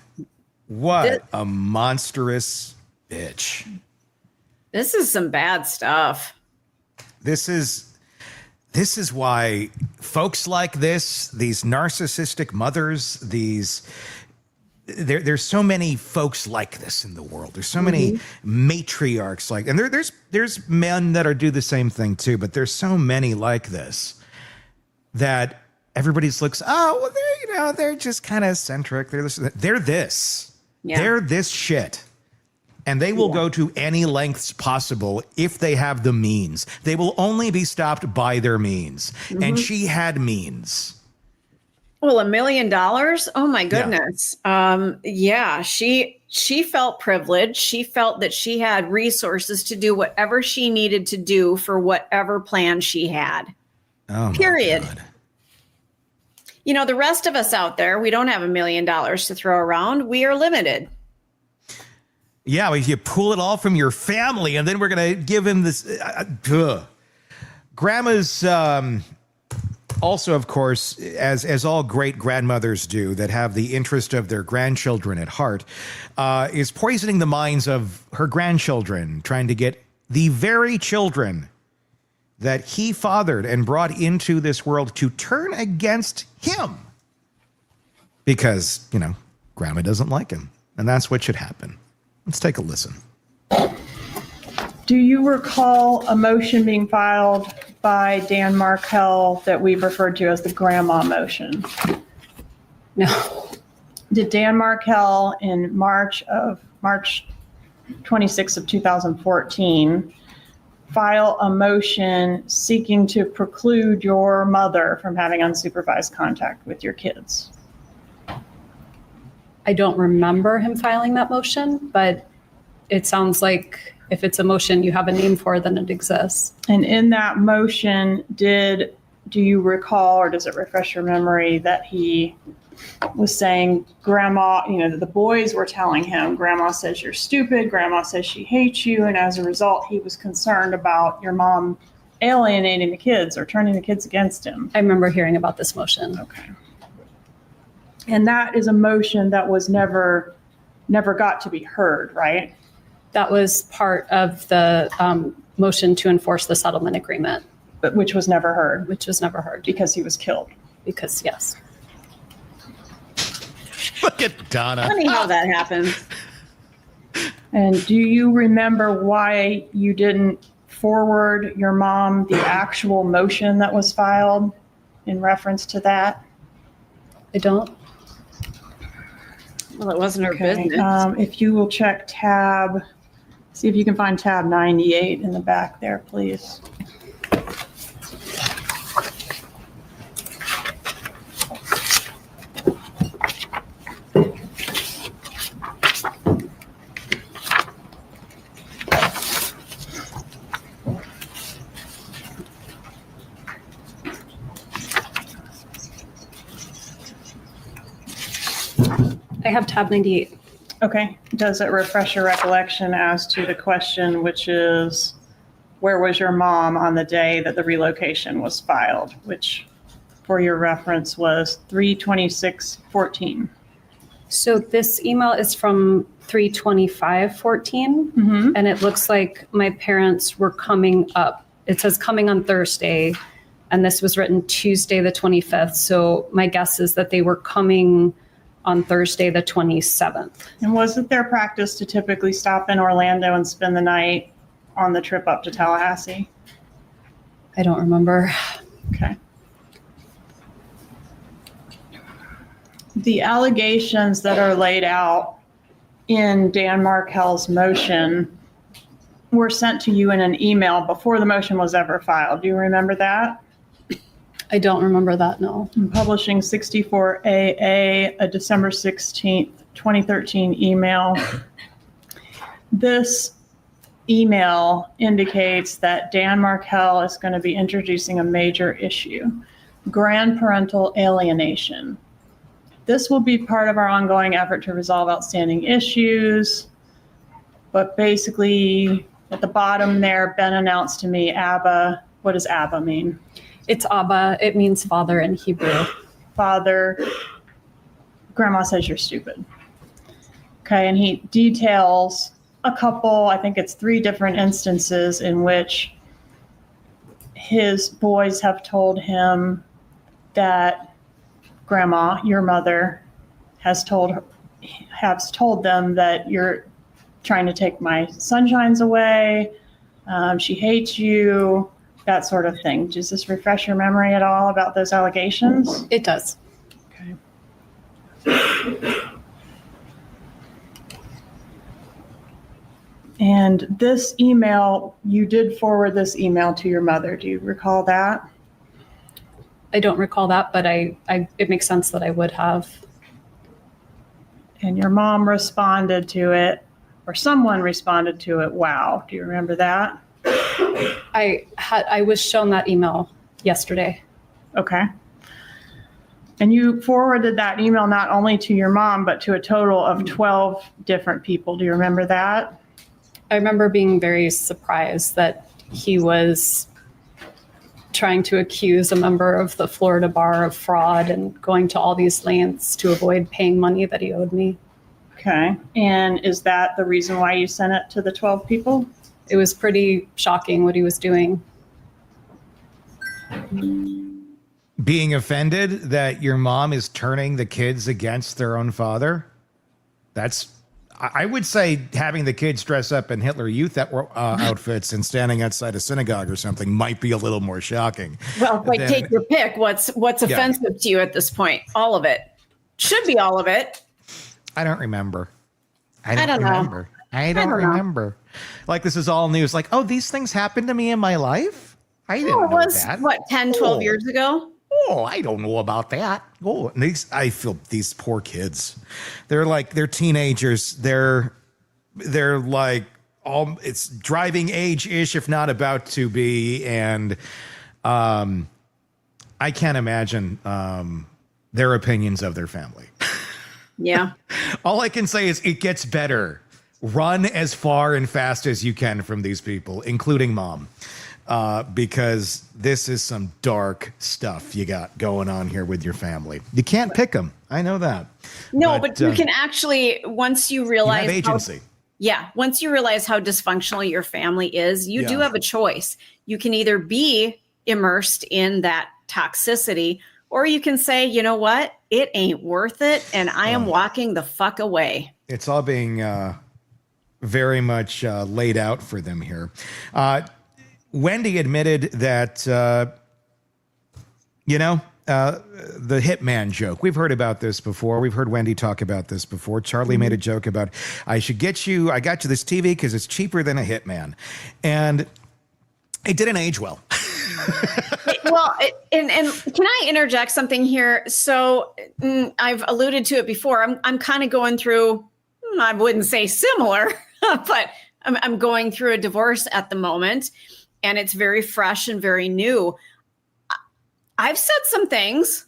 S2: What a monstrous bitch.
S6: This is some bad stuff.
S2: This is why folks like this, these narcissistic mothers, there's so many folks like this in the world. There's so many matriarchs like, and there's men that do the same thing too, but there's so many like this that everybody's looks, oh, well, they're just kind of eccentric. They're this.
S6: Yeah.
S2: They're this shit. And they will go to any lengths possible if they have the means. They will only be stopped by their means. And she had means.
S6: Well, $1 million. Oh my goodness. Yeah, she felt privileged. She felt that she had resources to do whatever she needed to do for whatever plan she had.
S2: Oh,
S6: period.
S2: My God.
S6: You know, the rest of us out there, we don't have $1 million to throw around. We are limited.
S2: Yeah, well, you pull it all from your family, and then we're going to give him this. Grandma's also, of course, as all great grandmothers do that have the interest of their grandchildren at heart, is poisoning the minds of her grandchildren, trying to get the very children that he fathered and brought into this world to turn against him. Because, Grandma doesn't like him, and that's what should happen. Let's take a listen.
S9: Do you recall a motion being filed by Dan Markell that we've referred to as the grandma motion?
S10: No.
S9: Did Dan Markell in March 26th of 2014 file a motion seeking to preclude your mother from having unsupervised contact with your kids?
S10: I don't remember him filing that motion, but it sounds like if it's a motion you have a name for, then it exists.
S9: And in that motion, do you recall, or does it refresh your memory, that he was saying, Grandma, the boys were telling him, Grandma says you're stupid, Grandma says she hates you, and as a result, he was concerned about your mom alienating the kids or turning the kids against him?
S10: I remember hearing about this motion.
S9: Okay. And that is a motion that was never got to be heard, right?
S10: That was part of the motion to enforce the settlement agreement.
S9: But which was never heard?
S10: Which was never heard.
S9: Because he was killed?
S10: Because, yes.
S2: Look at Donna.
S6: Funny how that happens.
S9: And do you remember why you didn't forward your mom the actual motion that was filed in reference to that?
S10: I don't.
S6: Well, it wasn't her business.
S9: If you will check see if you can find tab 98 in the back there, please.
S10: I have tab 98.
S9: Okay. Does it refresh your recollection as to the question, which is, where was your mom on the day that the relocation was filed, which for your reference was 3/26/14?
S10: So this email is from 3/25/14, and it looks like my parents were coming up. It says coming on Thursday, and this was written Tuesday the 25th. So my guess is that they were coming on Thursday the 27th.
S9: And was it their practice to typically stop in Orlando and spend the night on the trip up to Tallahassee?
S10: I don't remember.
S9: Okay. The allegations that are laid out in Dan Markell's motion were sent to you in an email before the motion was ever filed. Do you remember that?
S10: I don't remember that, no.
S9: Publishing 64AA, a December 16th, 2013 email. This email indicates that Dan Markell is going to be introducing a major issue, grandparental alienation. This will be part of our ongoing effort to resolve outstanding issues. But basically, at the bottom there, Ben announced to me, Abba. What does Abba mean?
S10: It's Abba. It means father in Hebrew.
S9: Father. Grandma says you're stupid. Okay, and he details a couple, I think it's 3 different instances in which his boys have told him that Grandma, your mother, has told them that you're trying to take my sunshines away. She hates you. That sort of thing. Does this refresh your memory at all about those allegations?
S10: It does.
S9: Okay. And this email, you did forward this email to your mother. Do you recall that?
S10: I don't recall that, but it makes sense that I would have.
S9: And your mom responded to it, or someone responded to it. Wow. Do you remember that?
S10: I was shown that email yesterday.
S9: Okay. And you forwarded that email not only to your mom, but to a total of 12 different people. Do you remember that?
S10: I remember being very surprised that he was trying to accuse a member of the Florida bar of fraud and going to all these lengths to avoid paying money that he owed me.
S9: Okay. And is that the reason why you sent it to the 12 people?
S10: It was pretty shocking what he was doing.
S2: Being offended that your mom is turning the kids against their own father? That's, I would say, having the kids dress up in Hitler Youth outfits and standing outside a synagogue or something might be a little more shocking.
S6: Well, take your pick. What's offensive to you at this point? All of it. Should be all of it.
S2: I don't remember. I
S6: don't
S2: remember. I don't remember. Like, this is all news. Like, oh, these things happened to me in my life? I didn't know that.
S6: What, 10, 12 years ago?
S2: Oh, I don't know about that. Oh, and I feel these poor kids. They're teenagers. They're like it's driving age-ish, if not about to be. And I can't imagine their opinions of their family.
S6: Yeah.
S2: All I can say is it gets better. Run as far and fast as you can from these people, including mom. Because this is some dark stuff you got going on here with your family. You can't pick them. I know that.
S6: No, but you can actually, once you realize
S2: you have agency.
S6: Once you realize how dysfunctional your family is, you do have a choice. You can either be immersed in that toxicity, or you can say, you know what? It ain't worth it, and I am walking the fuck away.
S2: It's all being very much laid out for them here. Wendy admitted that, the hitman joke. We've heard about this before. We've heard Wendy talk about this before. Charlie made a joke about, I got you this TV because it's cheaper than a hitman. And it didn't age well.
S6: Well, and can I interject something here? So I've alluded to it before. I'm kind of going through, I wouldn't say similar, but I'm going through a divorce at the moment. And it's very fresh and very new. I've said some things,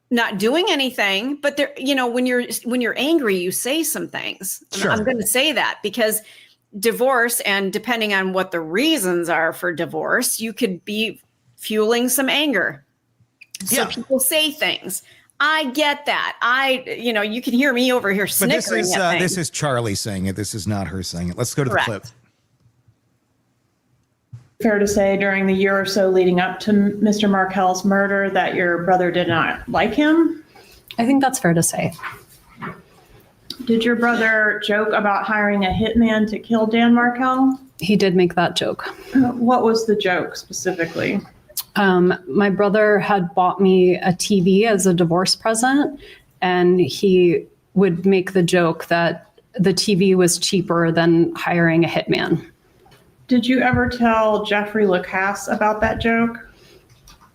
S6: not doing anything, but there, when you're angry, you say some things. Sure. I'm going to say that because divorce, and depending on what the reasons are for divorce, you could be fueling some anger. So people say things. I get that. You can hear me over here snickering. But
S2: this is Charlie saying it. This is not her saying it. Let's go to the clip.
S9: Fair to say during the year or so leading up to Mr. Markel's murder that your brother did not like him?
S10: I think that's fair to say.
S9: Did your brother joke about hiring a hitman to kill Dan Markel?
S10: He did make that joke.
S9: What was the joke specifically?
S10: My brother had bought me a TV as a divorce present, and he would make the joke that the TV was cheaper than hiring a hitman.
S9: Did you ever tell Jeffrey Lacasse about that joke?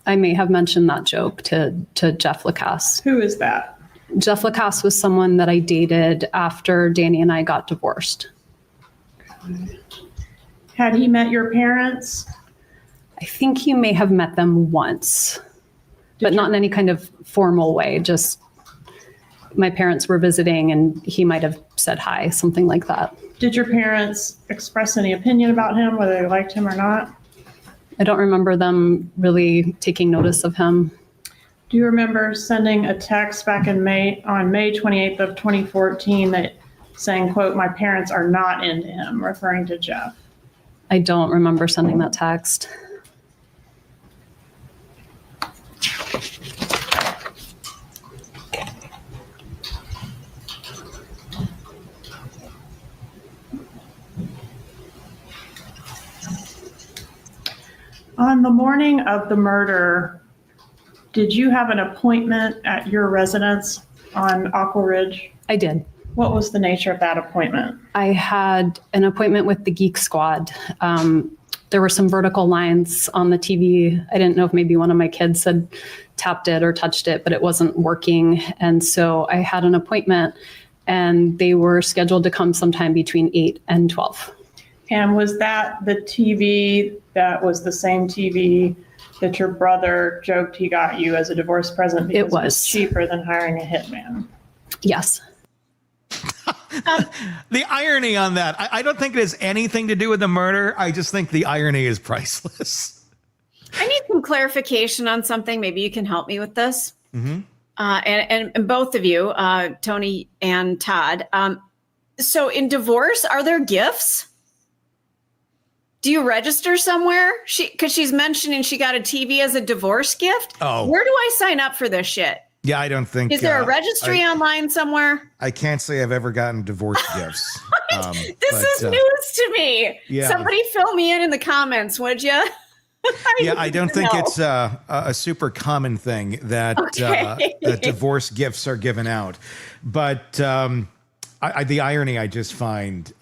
S10: I may have mentioned that joke to Jeff Lacasse.
S9: Who is that?
S10: Jeff Lacasse was someone that I dated after Danny and I got divorced.
S9: Had he met your parents?
S10: I think he may have met them once, but not in any kind of formal way. Just my parents were visiting and he might have said hi, something like that.
S9: Did your parents express any opinion about him, whether they liked him or not?
S10: I don't remember them really taking notice of him.
S9: Do you remember sending a text back on May 28th of 2014 that saying, quote, "My parents are not into him," referring to Jeff?
S10: I don't remember sending that text.
S9: On the morning of the murder, did you have an appointment at your residence on Aqua Ridge?
S10: I did.
S9: What was the nature of that appointment?
S10: I had an appointment with the Geek Squad. There were some vertical lines on the TV. I didn't know if maybe one of my kids had tapped it or touched it, but it wasn't working. And so I had an appointment, and they were scheduled to come sometime between 8 and 12.
S9: And was that the TV that was the same TV that your brother joked he got you as a divorce present because
S10: It was
S9: cheaper than hiring a hitman?
S10: Yes.
S2: The irony on that, I don't think it has anything to do with the murder. I just think the irony is priceless.
S6: I need some clarification on something. Maybe you can help me with this.
S2: Mm-hmm.
S6: And both of you, Tony and Todd. So in divorce, are there gifts? Do you register somewhere? Because she's mentioning she got a TV as a divorce gift.
S2: Oh.
S6: Where do I sign up for this shit?
S2: Yeah, I don't think.
S6: Is there a registry online somewhere?
S2: I can't say I've ever gotten divorce gifts.
S6: This is news to me.
S2: Yeah.
S6: Somebody fill me in the comments, would you?
S2: I don't think it's a super common thing that that divorce gifts are given out. But the irony I just find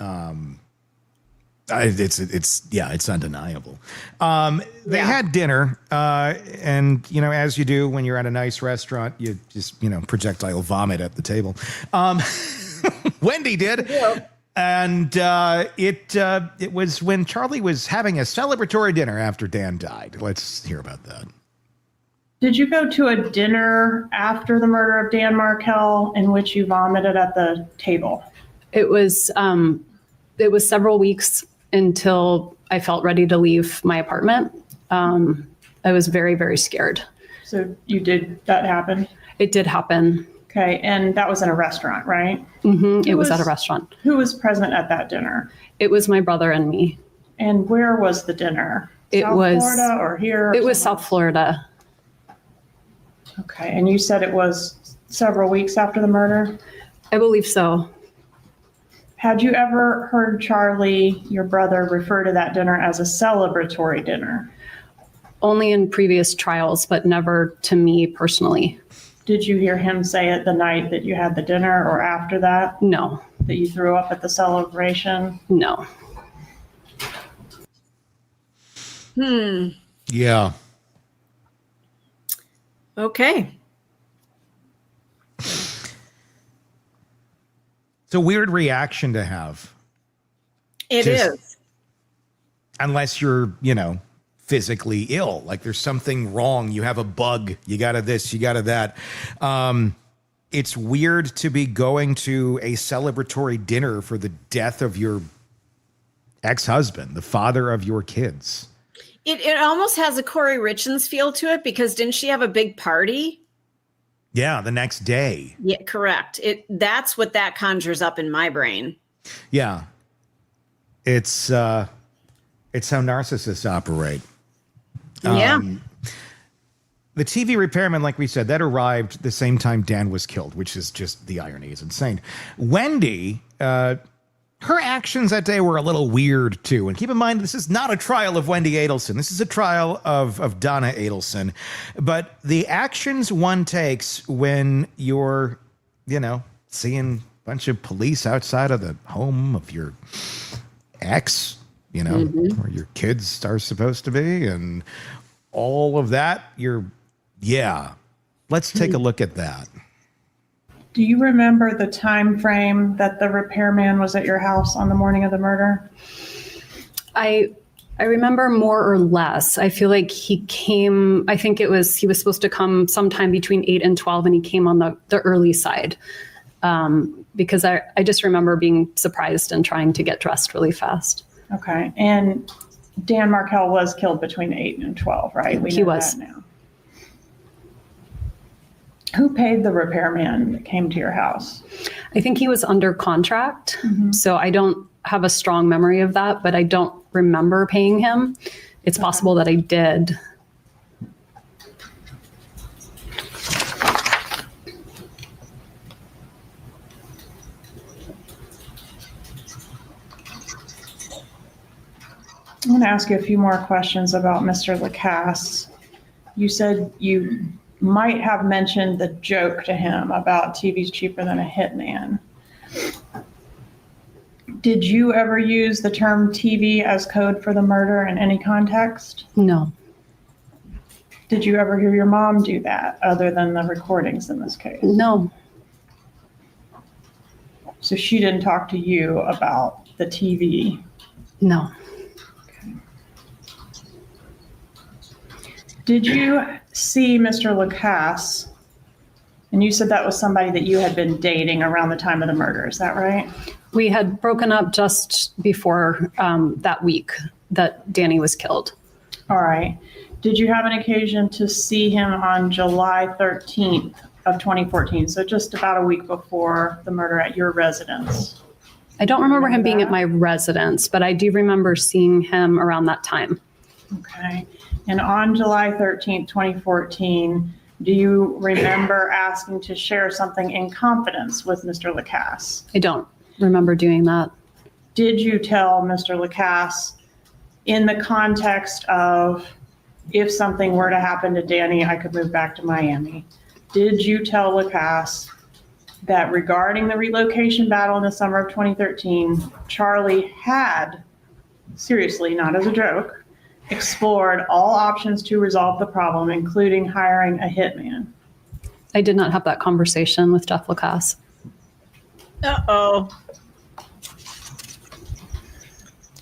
S2: it's undeniable. They had dinner, and as you do when you're at a nice restaurant, you just projectile vomit at the table. Wendy did. Yeah. And it was when Charlie was having a celebratory dinner after Dan died. Let's hear about that.
S9: Did you go to a dinner after the murder of Dan Markel in which you vomited at the table?
S10: It was several weeks until I felt ready to leave my apartment. I was very, very scared.
S9: So that happen?
S10: It did happen.
S9: Okay, and that was in a restaurant, right?
S10: Mm-hmm. It was at a restaurant.
S9: Who was present at that dinner?
S10: It was my brother and me.
S9: And where was the dinner? South Florida or here?
S10: It was South Florida.
S9: Okay, and you said it was several weeks after the murder?
S10: I believe so.
S9: Had you ever heard Charlie, your brother, refer to that dinner as a celebratory dinner?
S10: Only in previous trials, but never to me personally.
S9: Did you hear him say it the night that you had the dinner or after that?
S10: No.
S9: That you threw up at the celebration?
S10: No.
S2: Yeah.
S6: Okay.
S2: It's a weird reaction to have.
S6: It is.
S2: Unless you're, physically ill, like there's something wrong, you have a bug, you got to this, you got to that. It's weird to be going to a celebratory dinner for the death of your ex-husband, the father of your kids.
S6: It almost has a Corey Richins feel to it, because didn't she have a big party?
S2: Yeah, the next day.
S6: Yeah, correct. That's what that conjures up in my brain.
S2: Yeah. It's how narcissists operate.
S6: Yeah.
S2: The TV repairman, like we said, that arrived the same time Dan was killed, which is just, the irony is insane. Wendy, her actions that day were a little weird too. And keep in mind, this is not a trial of Wendi Adelson. This is a trial of Donna Adelson. But the actions one takes when you're, seeing a bunch of police outside of the home of your ex, where your kids are supposed to be, and all of that, let's take a look at that.
S9: Do you remember the time frame that the repairman was at your house on the morning of the murder?
S10: I remember more or less. I feel like he was supposed to come sometime between 8 and 12, and he came on the early side. Because I just remember being surprised and trying to get dressed really fast.
S9: Okay. And Dan Markel was killed between 8 and 12, right?
S10: He was.
S9: That now. Who paid the repairman that came to your house?
S10: I think he was under contract. Mm-hmm. So I don't have a strong memory of that, but I don't remember paying him. It's possible that I did.
S9: I'm going to ask you a few more questions about Mr. Lacasse. You said you might have mentioned the joke to him about TV's cheaper than a hitman. Did you ever use the term TV as code for the murder in any context?
S10: No.
S9: Did you ever hear your mom do that other than the recordings in this case?
S10: No.
S9: So she didn't talk to you about the TV?
S10: No.
S9: Did you see Mr. Lacasse? And you said that was somebody that you had been dating around the time of the murder. Is that right?
S10: We had broken up just before that week that Danny was killed.
S9: All right. Did you have an occasion to see him on July 13th of 2014? So just about a week before the murder at your residence.
S10: I don't remember him being at my residence, but I do remember seeing him around that time.
S9: Okay. And on July 13th, 2014, do you remember asking to share something in confidence with Mr. Lacasse?
S10: I don't remember doing that.
S9: Did you tell Mr. Lacasse in the context of if something were to happen to Danny, I could move back to Miami? Did you tell Lacasse that regarding the relocation battle in the summer of 2013, Charlie had, seriously, not as a joke, explored all options to resolve the problem, including hiring a hitman?
S10: I did not have that conversation with Jeff Lacasse.
S6: Uh-oh.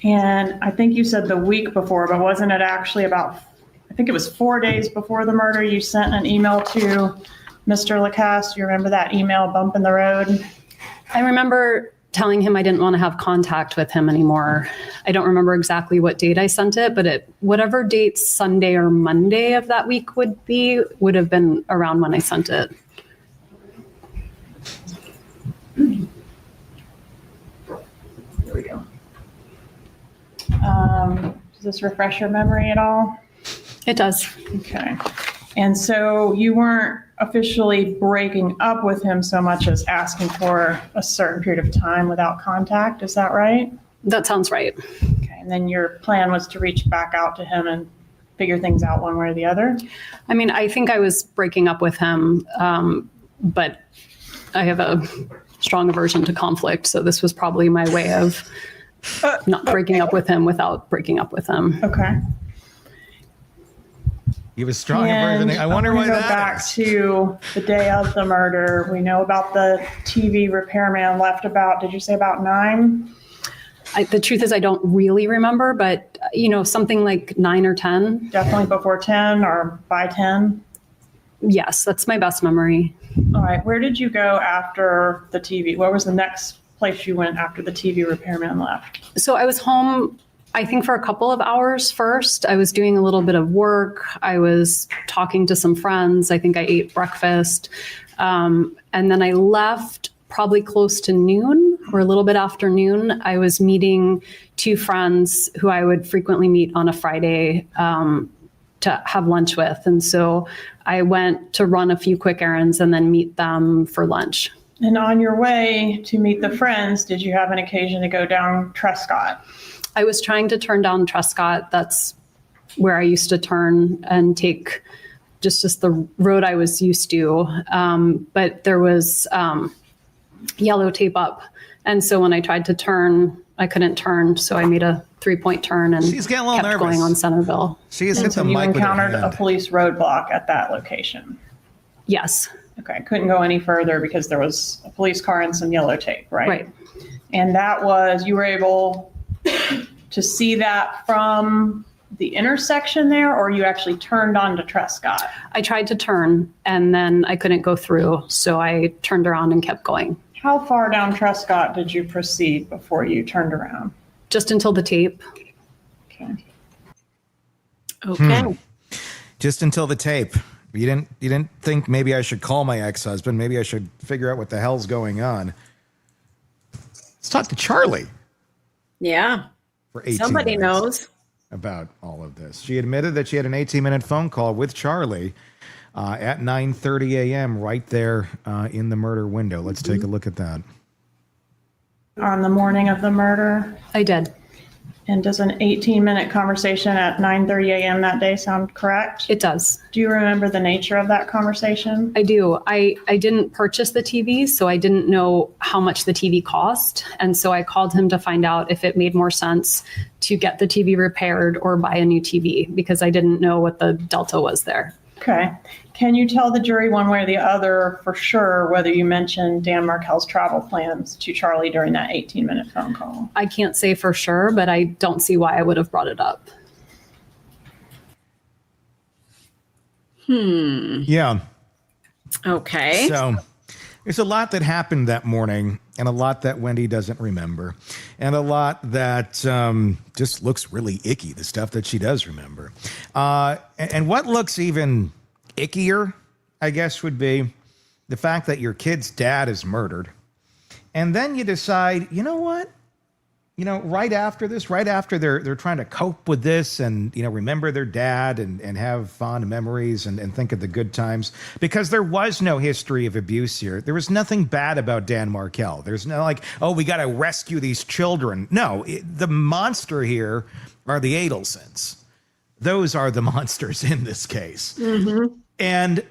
S9: And I think you said the week before, but wasn't it actually about, I think it was 4 days before the murder, you sent an email to Mr. Lacasse? You remember that email bump in the road?
S10: I remember telling him I didn't want to have contact with him anymore. I don't remember exactly what date I sent it, but whatever date Sunday or Monday of that week would have been around when I sent it.
S9: There we go. Does this refresh your memory at all?
S10: It does.
S9: Okay. And so you weren't officially breaking up with him so much as asking for a certain period of time without contact. Is that right?
S10: That sounds right.
S9: Okay. And then your plan was to reach back out to him and figure things out one way or the other?
S10: I mean, I think I was breaking up with him, but I have a strong aversion to conflict. So this was probably my way of not breaking up with him without breaking up with him.
S9: Okay.
S2: You have a strong aversion. I wonder why that
S9: back
S2: is.
S9: to the day of the murder. We know about the TV repairman left about, did you say about 9?
S10: The truth is I don't really remember, but something like 9 or 10.
S9: Definitely before 10 or by 10?
S10: Yes, that's my best memory.
S9: All right. Where did you go after the TV? Where was the next place you went after the TV repairman left?
S10: So I was home, I think, for a couple of hours first. I was doing a little bit of work. I was talking to some friends. I think I ate breakfast. And then I left probably close to noon or a little bit after noon. I was meeting 2 friends who I would frequently meet on a Friday to have lunch with. And so I went to run a few quick errands and then meet them for lunch.
S9: And on your way to meet the friends, did you have an occasion to go down Trescott?
S10: I was trying to turn down Trescott. That's where I used to turn and take just the road I was used to. But there was yellow tape up. And so when I tried to turn, I couldn't turn. So I made a 3-point turn and
S2: She's getting a little
S10: kept
S2: nervous.
S10: going on Centerville.
S2: She has hit
S9: So
S2: the
S9: you
S2: mic with her
S9: encountered a
S2: hand.
S9: police roadblock at that location.
S10: Yes.
S9: Okay, couldn't go any further because there was a police car and some yellow tape, right?
S10: Right.
S9: And that was, you were able to see that from the intersection there, or you actually turned onto Trescott?
S10: I tried to turn and then I couldn't go through. So I turned around and kept going.
S9: How far down Trescott did you proceed before you turned around?
S10: Just until the tape.
S9: Okay.
S6: Okay.
S2: Just until the tape. You didn't think maybe I should call my ex-husband. Maybe I should figure out what the hell's going on. Let's talk to Charlie
S6: Yeah.
S2: for 18
S6: Somebody
S2: minutes
S6: knows.
S2: about all of this. She admitted that she had an 18-minute phone call with Charlie at 9:30 a.m. right there in the murder window. Let's take a look at that.
S9: On the morning of the murder?
S10: I did.
S9: And does an 18-minute conversation at 9:30 a.m. that day sound correct?
S10: It does.
S9: Do you remember the nature of that conversation?
S10: I do. I didn't purchase the TV, so I didn't know how much the TV cost. And so I called him to find out if it made more sense to get the TV repaired or buy a new TV, because I didn't know what the delta was there.
S9: Okay. Can you tell the jury one way or the other for sure whether you mentioned Dan Markel's travel plans to Charlie during that 18-minute phone call?
S10: I can't say for sure, but I don't see why I would have brought it up.
S2: Yeah.
S6: Okay.
S2: So there's a lot that happened that morning, and a lot that Wendy doesn't remember, and a lot that just looks really icky, the stuff that she does remember. And what looks even ickier, I guess, would be the fact that your kid's dad is murdered. And then you decide, you know what? You know, right after they're trying to cope with this and, you know, remember their dad and have fond memories and think of the good times, because there was no history of abuse here. There was nothing bad about Dan Markel. There's no like, oh, we got to rescue these children. No, the monster here are the Adelsons. Those are the monsters in this case. Mm-hmm. And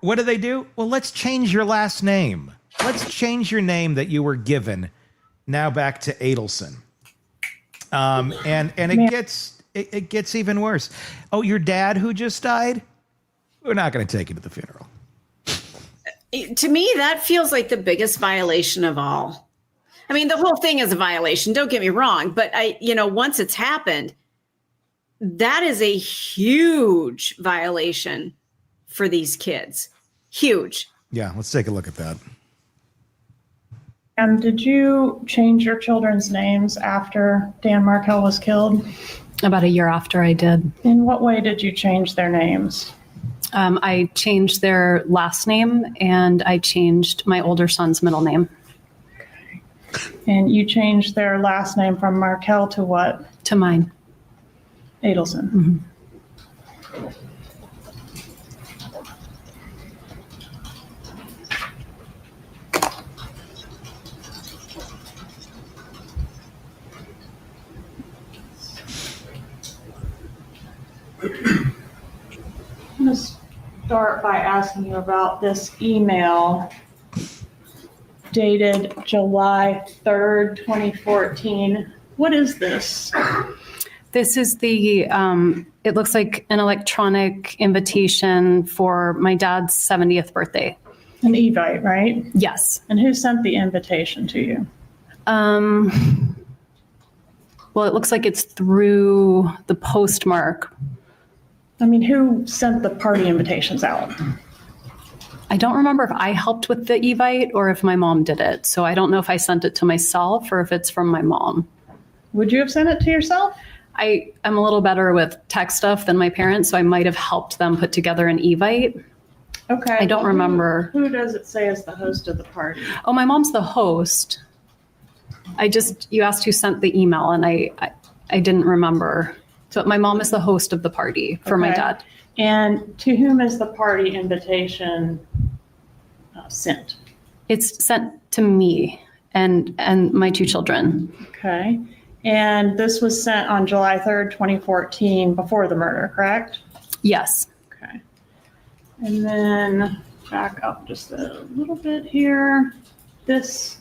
S2: what do? Well, let's change your last name. Let's change your name that you were given now back to Adelson. And it gets even worse. Oh, your dad who just died? We're not going to take you to the funeral.
S6: To me, that feels like the biggest violation of all. I mean, the whole thing is a violation. Don't get me wrong. But once it's happened, that is a huge violation for these kids. Huge.
S2: Yeah, let's take a look at that.
S9: And did you change your children's names after Dan Markel was killed?
S10: About a year after I did.
S9: In what way did you change their names?
S10: I changed their last name, and I changed my older son's middle name.
S9: Okay. And you changed their last name from Markel to what?
S10: To mine.
S9: Adelson.
S10: Mm-hmm.
S9: I'm going to start by asking you about this email dated July 3rd, 2014. What is this?
S10: This is it looks like an electronic invitation for my dad's 70th birthday.
S9: An Evite, right?
S10: Yes.
S9: And who sent the invitation to you?
S10: Well, it looks like it's through the postmark.
S9: I mean, who sent the party invitations out?
S10: I don't remember if I helped with the Evite or if my mom did it. So I don't know if I sent it to myself or if it's from my mom.
S9: Would you have sent it to yourself?
S10: I'm a little better with tech stuff than my parents, so I might have helped them put together an Evite.
S9: Okay.
S10: I don't remember.
S9: Who does it say is the host of the party?
S10: Oh, my mom's the host. You asked who sent the email, and I didn't remember. So my mom is the host of the party for my dad.
S9: And to whom is the party invitation sent?
S10: It's sent to me and my two children.
S9: Okay. And this was sent on July 3rd, 2014, before the murder, correct?
S10: Yes.
S9: Okay. And then back up just a little bit here. This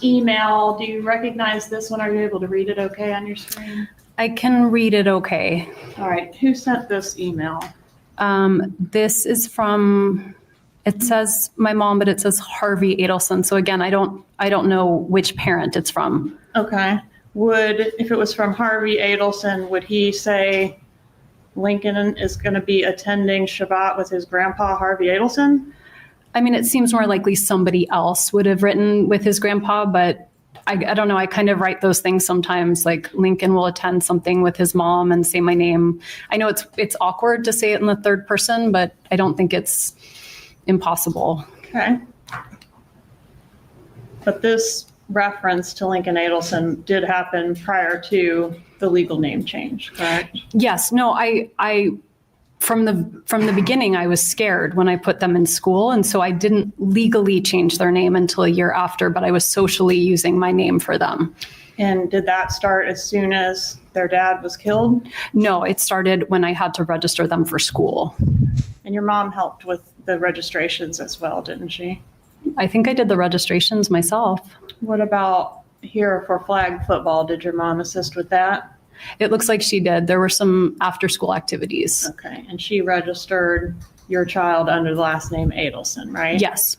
S9: email, do you recognize this one? Are you able to read it okay on your screen?
S10: I can read it okay.
S9: All right. Who sent this email?
S10: This is from, it says my mom, but it says Harvey Adelson. So again, I don't know which parent it's from.
S9: Okay. If it was from Harvey Adelson, would he say Lincoln is going to be attending Shabbat with his grandpa, Harvey Adelson?
S10: I mean, it seems more likely somebody else would have written with his grandpa, but I don't know. I kind of write those things sometimes, like Lincoln will attend something with his mom and say my name. I know it's awkward to say it in the third person, but I don't think it's impossible.
S9: Okay. But this reference to Lincoln Adelson did happen prior to the legal name change, correct?
S10: Yes. No, from the beginning, I was scared when I put them in school. And so I didn't legally change their name until a year after, but I was socially using my name for them.
S9: And did that start as soon as their dad was killed?
S10: No, it started when I had to register them for school.
S9: And your mom helped with the registrations as well, didn't she?
S10: I think I did the registrations myself.
S9: What about here for flag football? Did your mom assist with that?
S10: It looks like she did. There were some after-school activities.
S9: Okay, and she registered your child under the last name Adelson, right?
S10: Yes.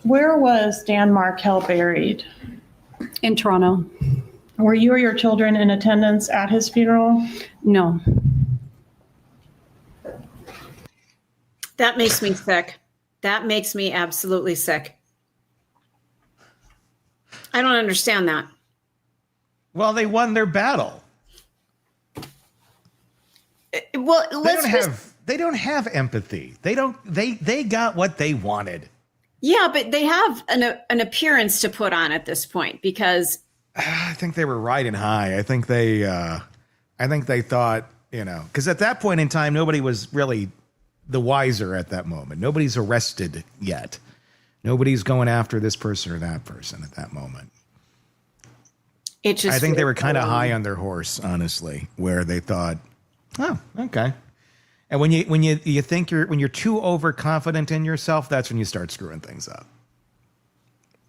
S9: Where was Dan Markell buried?
S10: In Toronto.
S9: Were you or your children in attendance at his funeral?
S10: No.
S6: That makes me sick. That makes me absolutely sick. I don't understand that.
S2: Well, they won their battle.
S6: Well,
S2: they don't have empathy. They got what they wanted.
S6: Yeah, but they have an appearance to put on at this point because
S2: I think they were riding high. I think they thought, because at that point in time, nobody was really the wiser at that moment. Nobody's arrested yet. Nobody's going after this person or that person at that moment. I think they were kind of high on their horse, honestly, where they thought, oh, okay. And when you think when you're too overconfident in yourself, that's when you start screwing things up.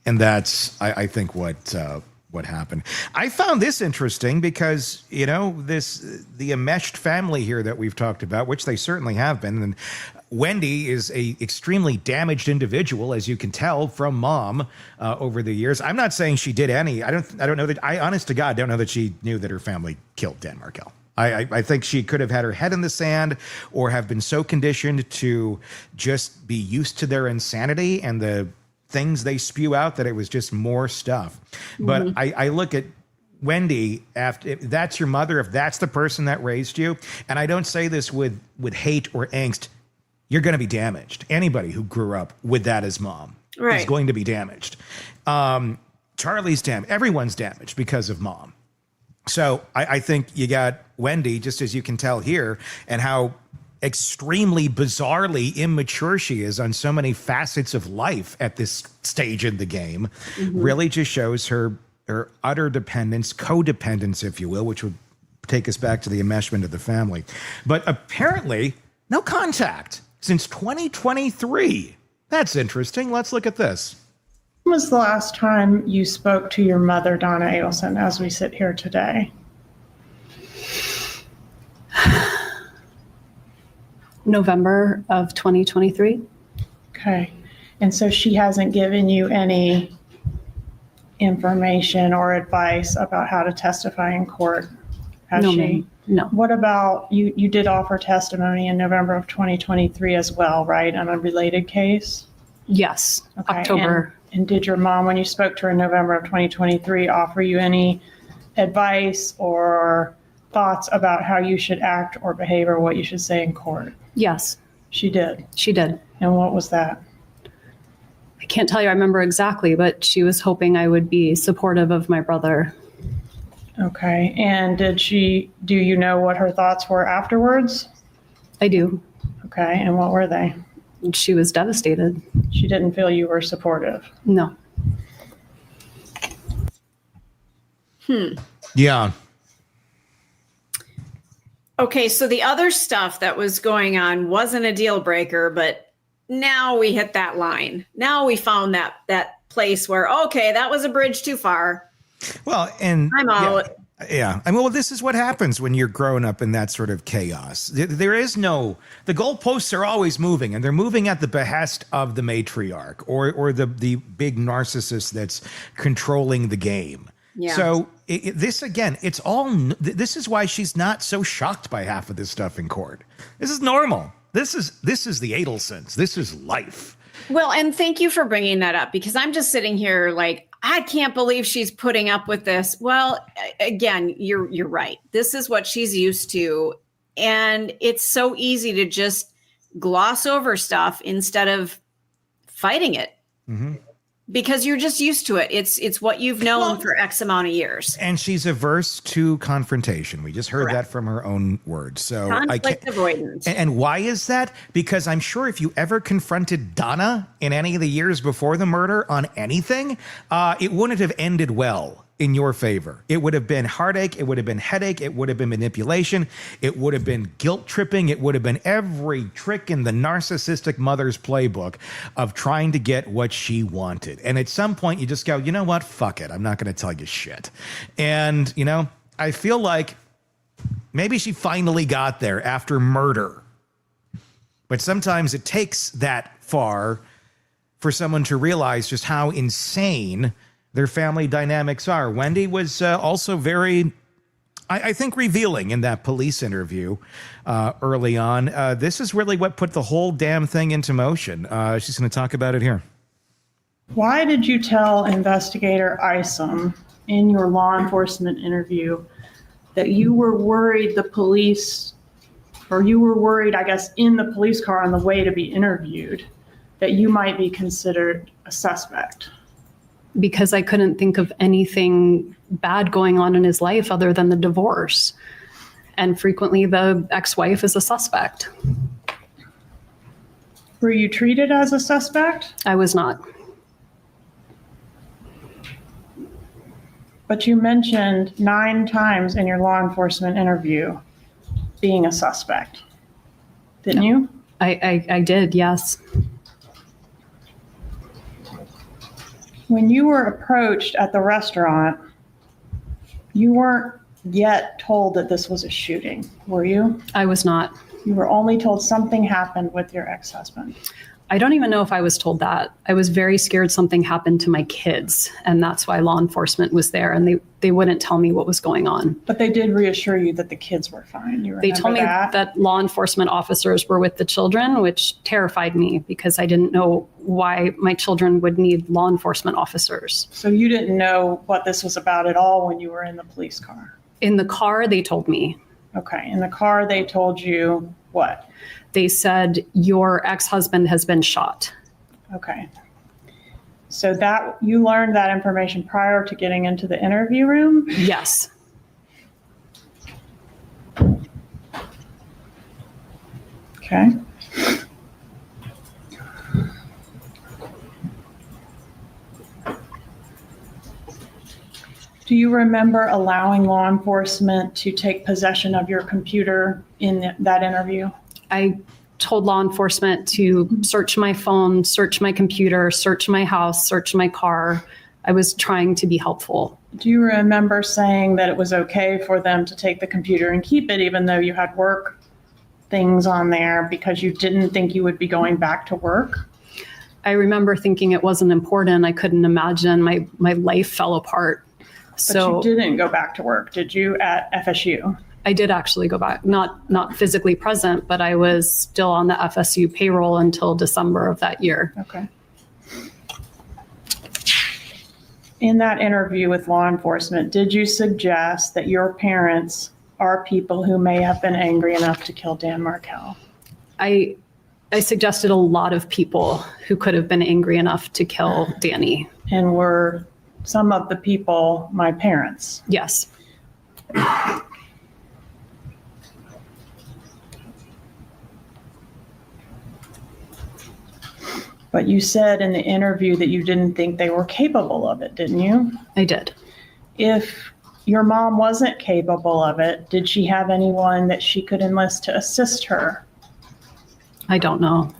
S2: And that's, I think, what happened. I found this interesting because, the enmeshed family here that we've talked about, which they certainly have been. And Wendy is a extremely damaged individual, as you can tell from mom over the years. I'm not saying she did any. I don't know that. I, honest to God, don't know that she knew that her family killed Dan Markell. I think she could have had her head in the sand or have been so conditioned to just be used to their insanity and the things they spew out that it was just more stuff. But I look at Wendy, if that's your mother, if that's the person that raised you, and I don't say this with hate or angst, you're going to be damaged. Anybody who grew up with that as mom is going to be damaged. Charlie's damaged. Everyone's damaged because of mom. So I think you got Wendy, just as you can tell here, and how extremely bizarrely immature she is on so many facets of life at this stage in the game, really just shows her utter dependence, codependence, if you will, which would take us back to the enmeshment of the family. But apparently, no contact since 2023. That's interesting. Let's look at this.
S9: When was the last time you spoke to your mother, Donna Adelson, as we sit here today?
S10: November of 2023.
S9: Okay. And so she hasn't given you any information or advice about how to testify in court, has
S10: No,
S9: she?
S10: ma'am. No.
S9: What about, you did offer testimony in November of 2023 as well, right, on a related case?
S10: Yes.
S9: Okay.
S10: October.
S9: And did your mom, when you spoke to her in November of 2023, offer you any advice or thoughts about how you should act or behave or what you should say in court?
S10: Yes.
S9: She did.
S10: She did.
S9: And what was that?
S10: I can't tell you I remember exactly, but she was hoping I would be supportive of my brother.
S9: Okay. And do you know what her thoughts were afterwards?
S10: I do.
S9: Okay. And what were they?
S10: She was devastated.
S9: She didn't feel you were supportive.
S10: No.
S2: Yeah.
S6: Okay, so the other stuff that was going on wasn't a deal breaker, but now we hit that line. Now we found that place where, okay, that was a bridge too far.
S2: Well, and
S6: I'm out.
S2: Yeah. I mean, well, this is what happens when you're growing up in that sort of chaos. There is the goalposts are always moving, and they're moving at the behest of the matriarch or the big narcissist that's controlling the game.
S6: Yeah.
S2: So this is why she's not so shocked by half of this stuff in court. This is normal. This is the Adelsons. This is life.
S6: Well, and thank you for bringing that up because I'm just sitting here like, I can't believe she's putting up with this. Well, again, you're right. This is what she's used to. And it's so easy to just gloss over stuff instead of fighting it.
S2: Mm-hmm.
S6: Because you're just used to it. It's what you've known for X amount of years.
S2: And she's averse to confrontation. We just heard that from her own words. So
S6: conflict avoidance.
S2: And why is that? Because I'm sure if you ever confronted Donna in any of the years before the murder on anything, it wouldn't have ended well in your favor. It would have been heartache. It would have been headache. It would have been manipulation. It would have been guilt tripping. It would have been every trick in the narcissistic mother's playbook of trying to get what she wanted. And at some point you just go, you know what? Fuck it. I'm not going to tell you shit. And, you know, I feel like maybe she finally got there after murder. But sometimes it takes that far for someone to realize just how insane their family dynamics are. Wendy was also very, I think, revealing in that police interview early on. This is really what put the whole damn thing into motion. She's going to talk about it here.
S9: Why did you tell investigator Isom in your law enforcement interview that you were worried the police, or you were worried, I guess, in the police car on the way to be interviewed, that you might be considered a suspect?
S10: Because I couldn't think of anything bad going on in his life other than the divorce. And frequently the ex-wife is a suspect.
S9: Were you treated as a suspect?
S10: I was not.
S9: But you mentioned 9 times in your law enforcement interview being a suspect, didn't you?
S10: I did, yes.
S9: When you were approached at the restaurant, you weren't yet told that this was a shooting, were you?
S10: I was not.
S9: You were only told something happened with your ex-husband.
S10: I don't even know if I was told that. I was very scared something happened to my kids, and that's why law enforcement was there, and they wouldn't tell me what was going on.
S9: But they did reassure you that the kids were fine. You remember
S10: they told me that law enforcement officers were with the children, which terrified me because I didn't know why my children would need law enforcement officers.
S9: So you didn't know what this was about at all when you were in the police car?
S10: In the car, they told me.
S9: Okay. In the car, they told you what?
S10: They said, your ex-husband has been shot.
S9: Okay. So that you learned that information prior to getting into the interview room?
S10: Yes.
S9: Okay. Do you remember allowing law enforcement to take possession of your computer in that interview?
S10: I told law enforcement to search my phone, search my computer, search my house, search my car. I was trying to be helpful.
S9: Do you remember saying that it was okay for them to take the computer and keep it even though you had work things on there because you didn't think you would be going back to work?
S10: I remember thinking it wasn't important. I couldn't imagine my life fell apart.
S9: But you didn't go back to work, did you, at FSU?
S10: I did actually go back, not physically present, but I was still on the FSU payroll until December of that year.
S9: Okay. In that interview with law enforcement, did you suggest that your parents are people who may have been angry enough to kill Dan Markel?
S10: I suggested a lot of people who could have been angry enough to kill Danny.
S9: And were some of the people my parents?
S10: Yes.
S9: But you said in the interview that you didn't think they were capable of it, didn't you?
S10: I did.
S9: If your mom wasn't capable of it, did she have anyone that she could enlist to assist her?
S10: I don't know.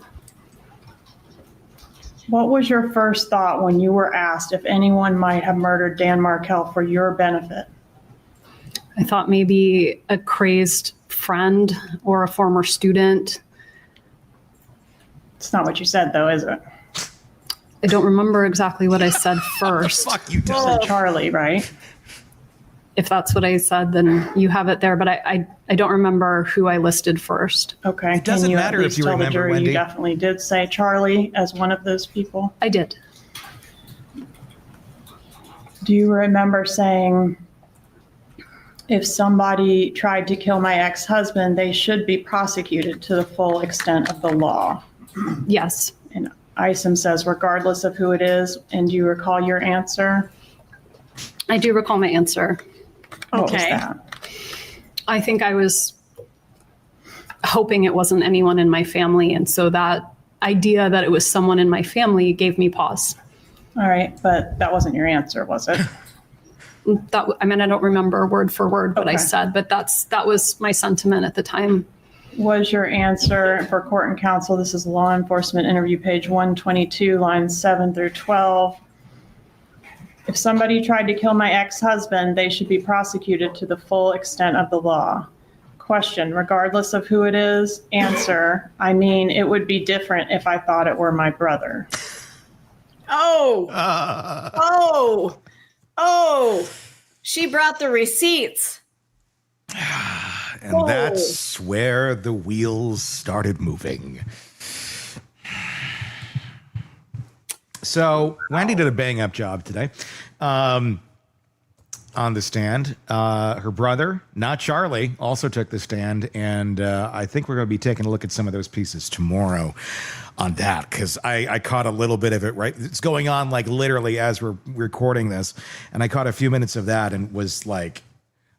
S9: What was your first thought when you were asked if anyone might have murdered Dan Markel for your benefit?
S10: I thought maybe a crazed friend or a former student.
S9: It's not what you said, though, is it?
S10: I don't remember exactly what I said first.
S2: Fuck you,
S9: You said Charlie, right?
S10: If that's what I said, then you have it there. But I don't remember who I listed first.
S9: Okay.
S2: It doesn't matter if you
S9: tell the
S2: remember,
S9: jury
S2: Wendy.
S9: You definitely did say Charlie as one of those people?
S10: I did.
S9: Do you remember saying if somebody tried to kill my ex-husband, they should be prosecuted to the full extent of the law.
S10: Yes.
S9: And Isom says, regardless of who it is. And do you recall your answer?
S10: I do recall my answer.
S9: What was
S6: Okay.
S9: that?
S10: I think I was hoping it wasn't anyone in my family. And so that idea that it was someone in my family gave me pause.
S9: All right, but that wasn't your answer, was it?
S10: I don't remember word for word what I
S9: Okay.
S10: said, but that was my sentiment at the time.
S9: Was your answer for court and counsel, this is law enforcement interview page 122, lines 7 through 12. If somebody tried to kill my ex-husband, they should be prosecuted to the full extent of the law. Question, regardless of who it is. Answer, I mean, it would be different if I thought it were my brother.
S6: Oh, she brought the receipts.
S2: And that's where the wheels started moving. So Wendy did a bang-up job today on the stand. Her brother, not Charlie, also took the stand. And I think we're going to be taking a look at some of those pieces tomorrow on that, because I caught a little bit of it, right? It's going on like literally as we're recording this. And I caught a few minutes of that and was like,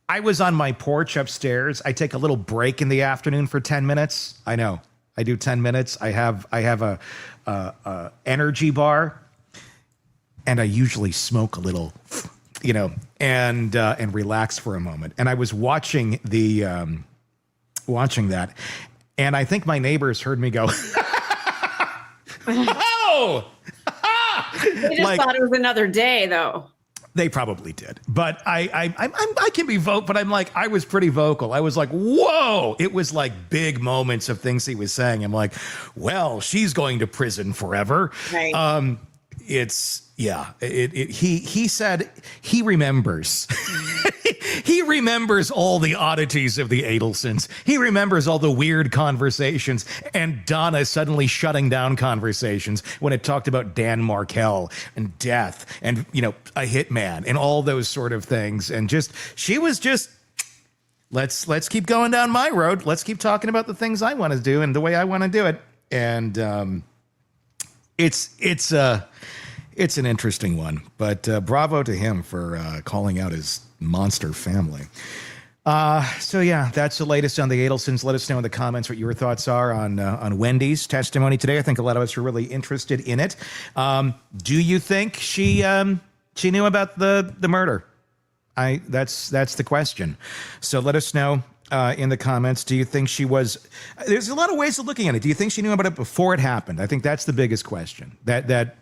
S2: I was on my porch upstairs. I take a little break in the afternoon for 10 minutes. I know. I do 10 minutes. I have a energy bar, and I usually smoke a little, and relax for a moment. And I was watching watching that, and I think my neighbors heard me go, "Oh!"
S6: They just thought it was another day, though.
S2: They probably did, but I can be vocal. But I'm like, I was pretty vocal. I was like, whoa! It was like big moments of things he was saying. I'm like, well, she's going to prison forever.
S6: Right.
S2: He said he remembers. He remembers all the oddities of the Adelsons. He remembers all the weird conversations, and Donna suddenly shutting down conversations when it talked about Dan Markel and death and, a hitman and all those sort of things. And she was just, let's keep going down my road. Let's keep talking about the things I want to do and the way I want to do it. And it's an interesting one, but bravo to him for calling out his monster family. So yeah, that's the latest on the Adelsons. Let us know in the comments what your thoughts are on Wendy's testimony today. I think a lot of us are really interested in it. Do you think she knew about the murder? That's the question. So let us know in the comments. Do you think she was? There's a lot of ways of looking at it. Do you think she knew about it before it happened? I think that's the biggest question. That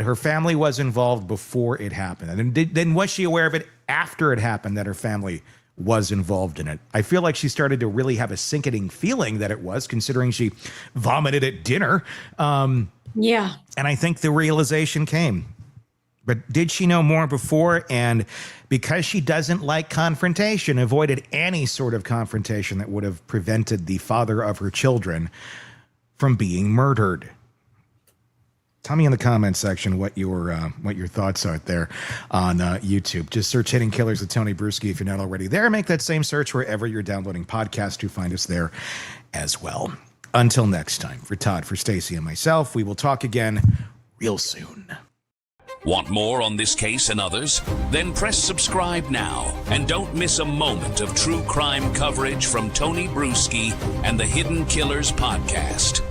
S2: her family was involved before it happened. And then was she aware of it after it happened that her family was involved in it? I feel like she started to really have a sickening feeling that it was, considering she vomited at dinner.
S6: Yeah.
S2: And I think the realization came. But did she know more before? And because she doesn't like confrontation, avoided any sort of confrontation that would have prevented the father of her children from being murdered. Tell me in the comments section what your thoughts are there on YouTube. Just search Hidden Killers with Tony Bruschi if you're not already there. Make that same search wherever you're downloading podcasts to find us there as well. Until next time, for Todd, for Stacy, and myself, we will talk again real soon.
S1: Want more on this case and others? Then press subscribe now and don't miss a moment of true crime coverage from Tony Bruschi and the Hidden Killers podcast.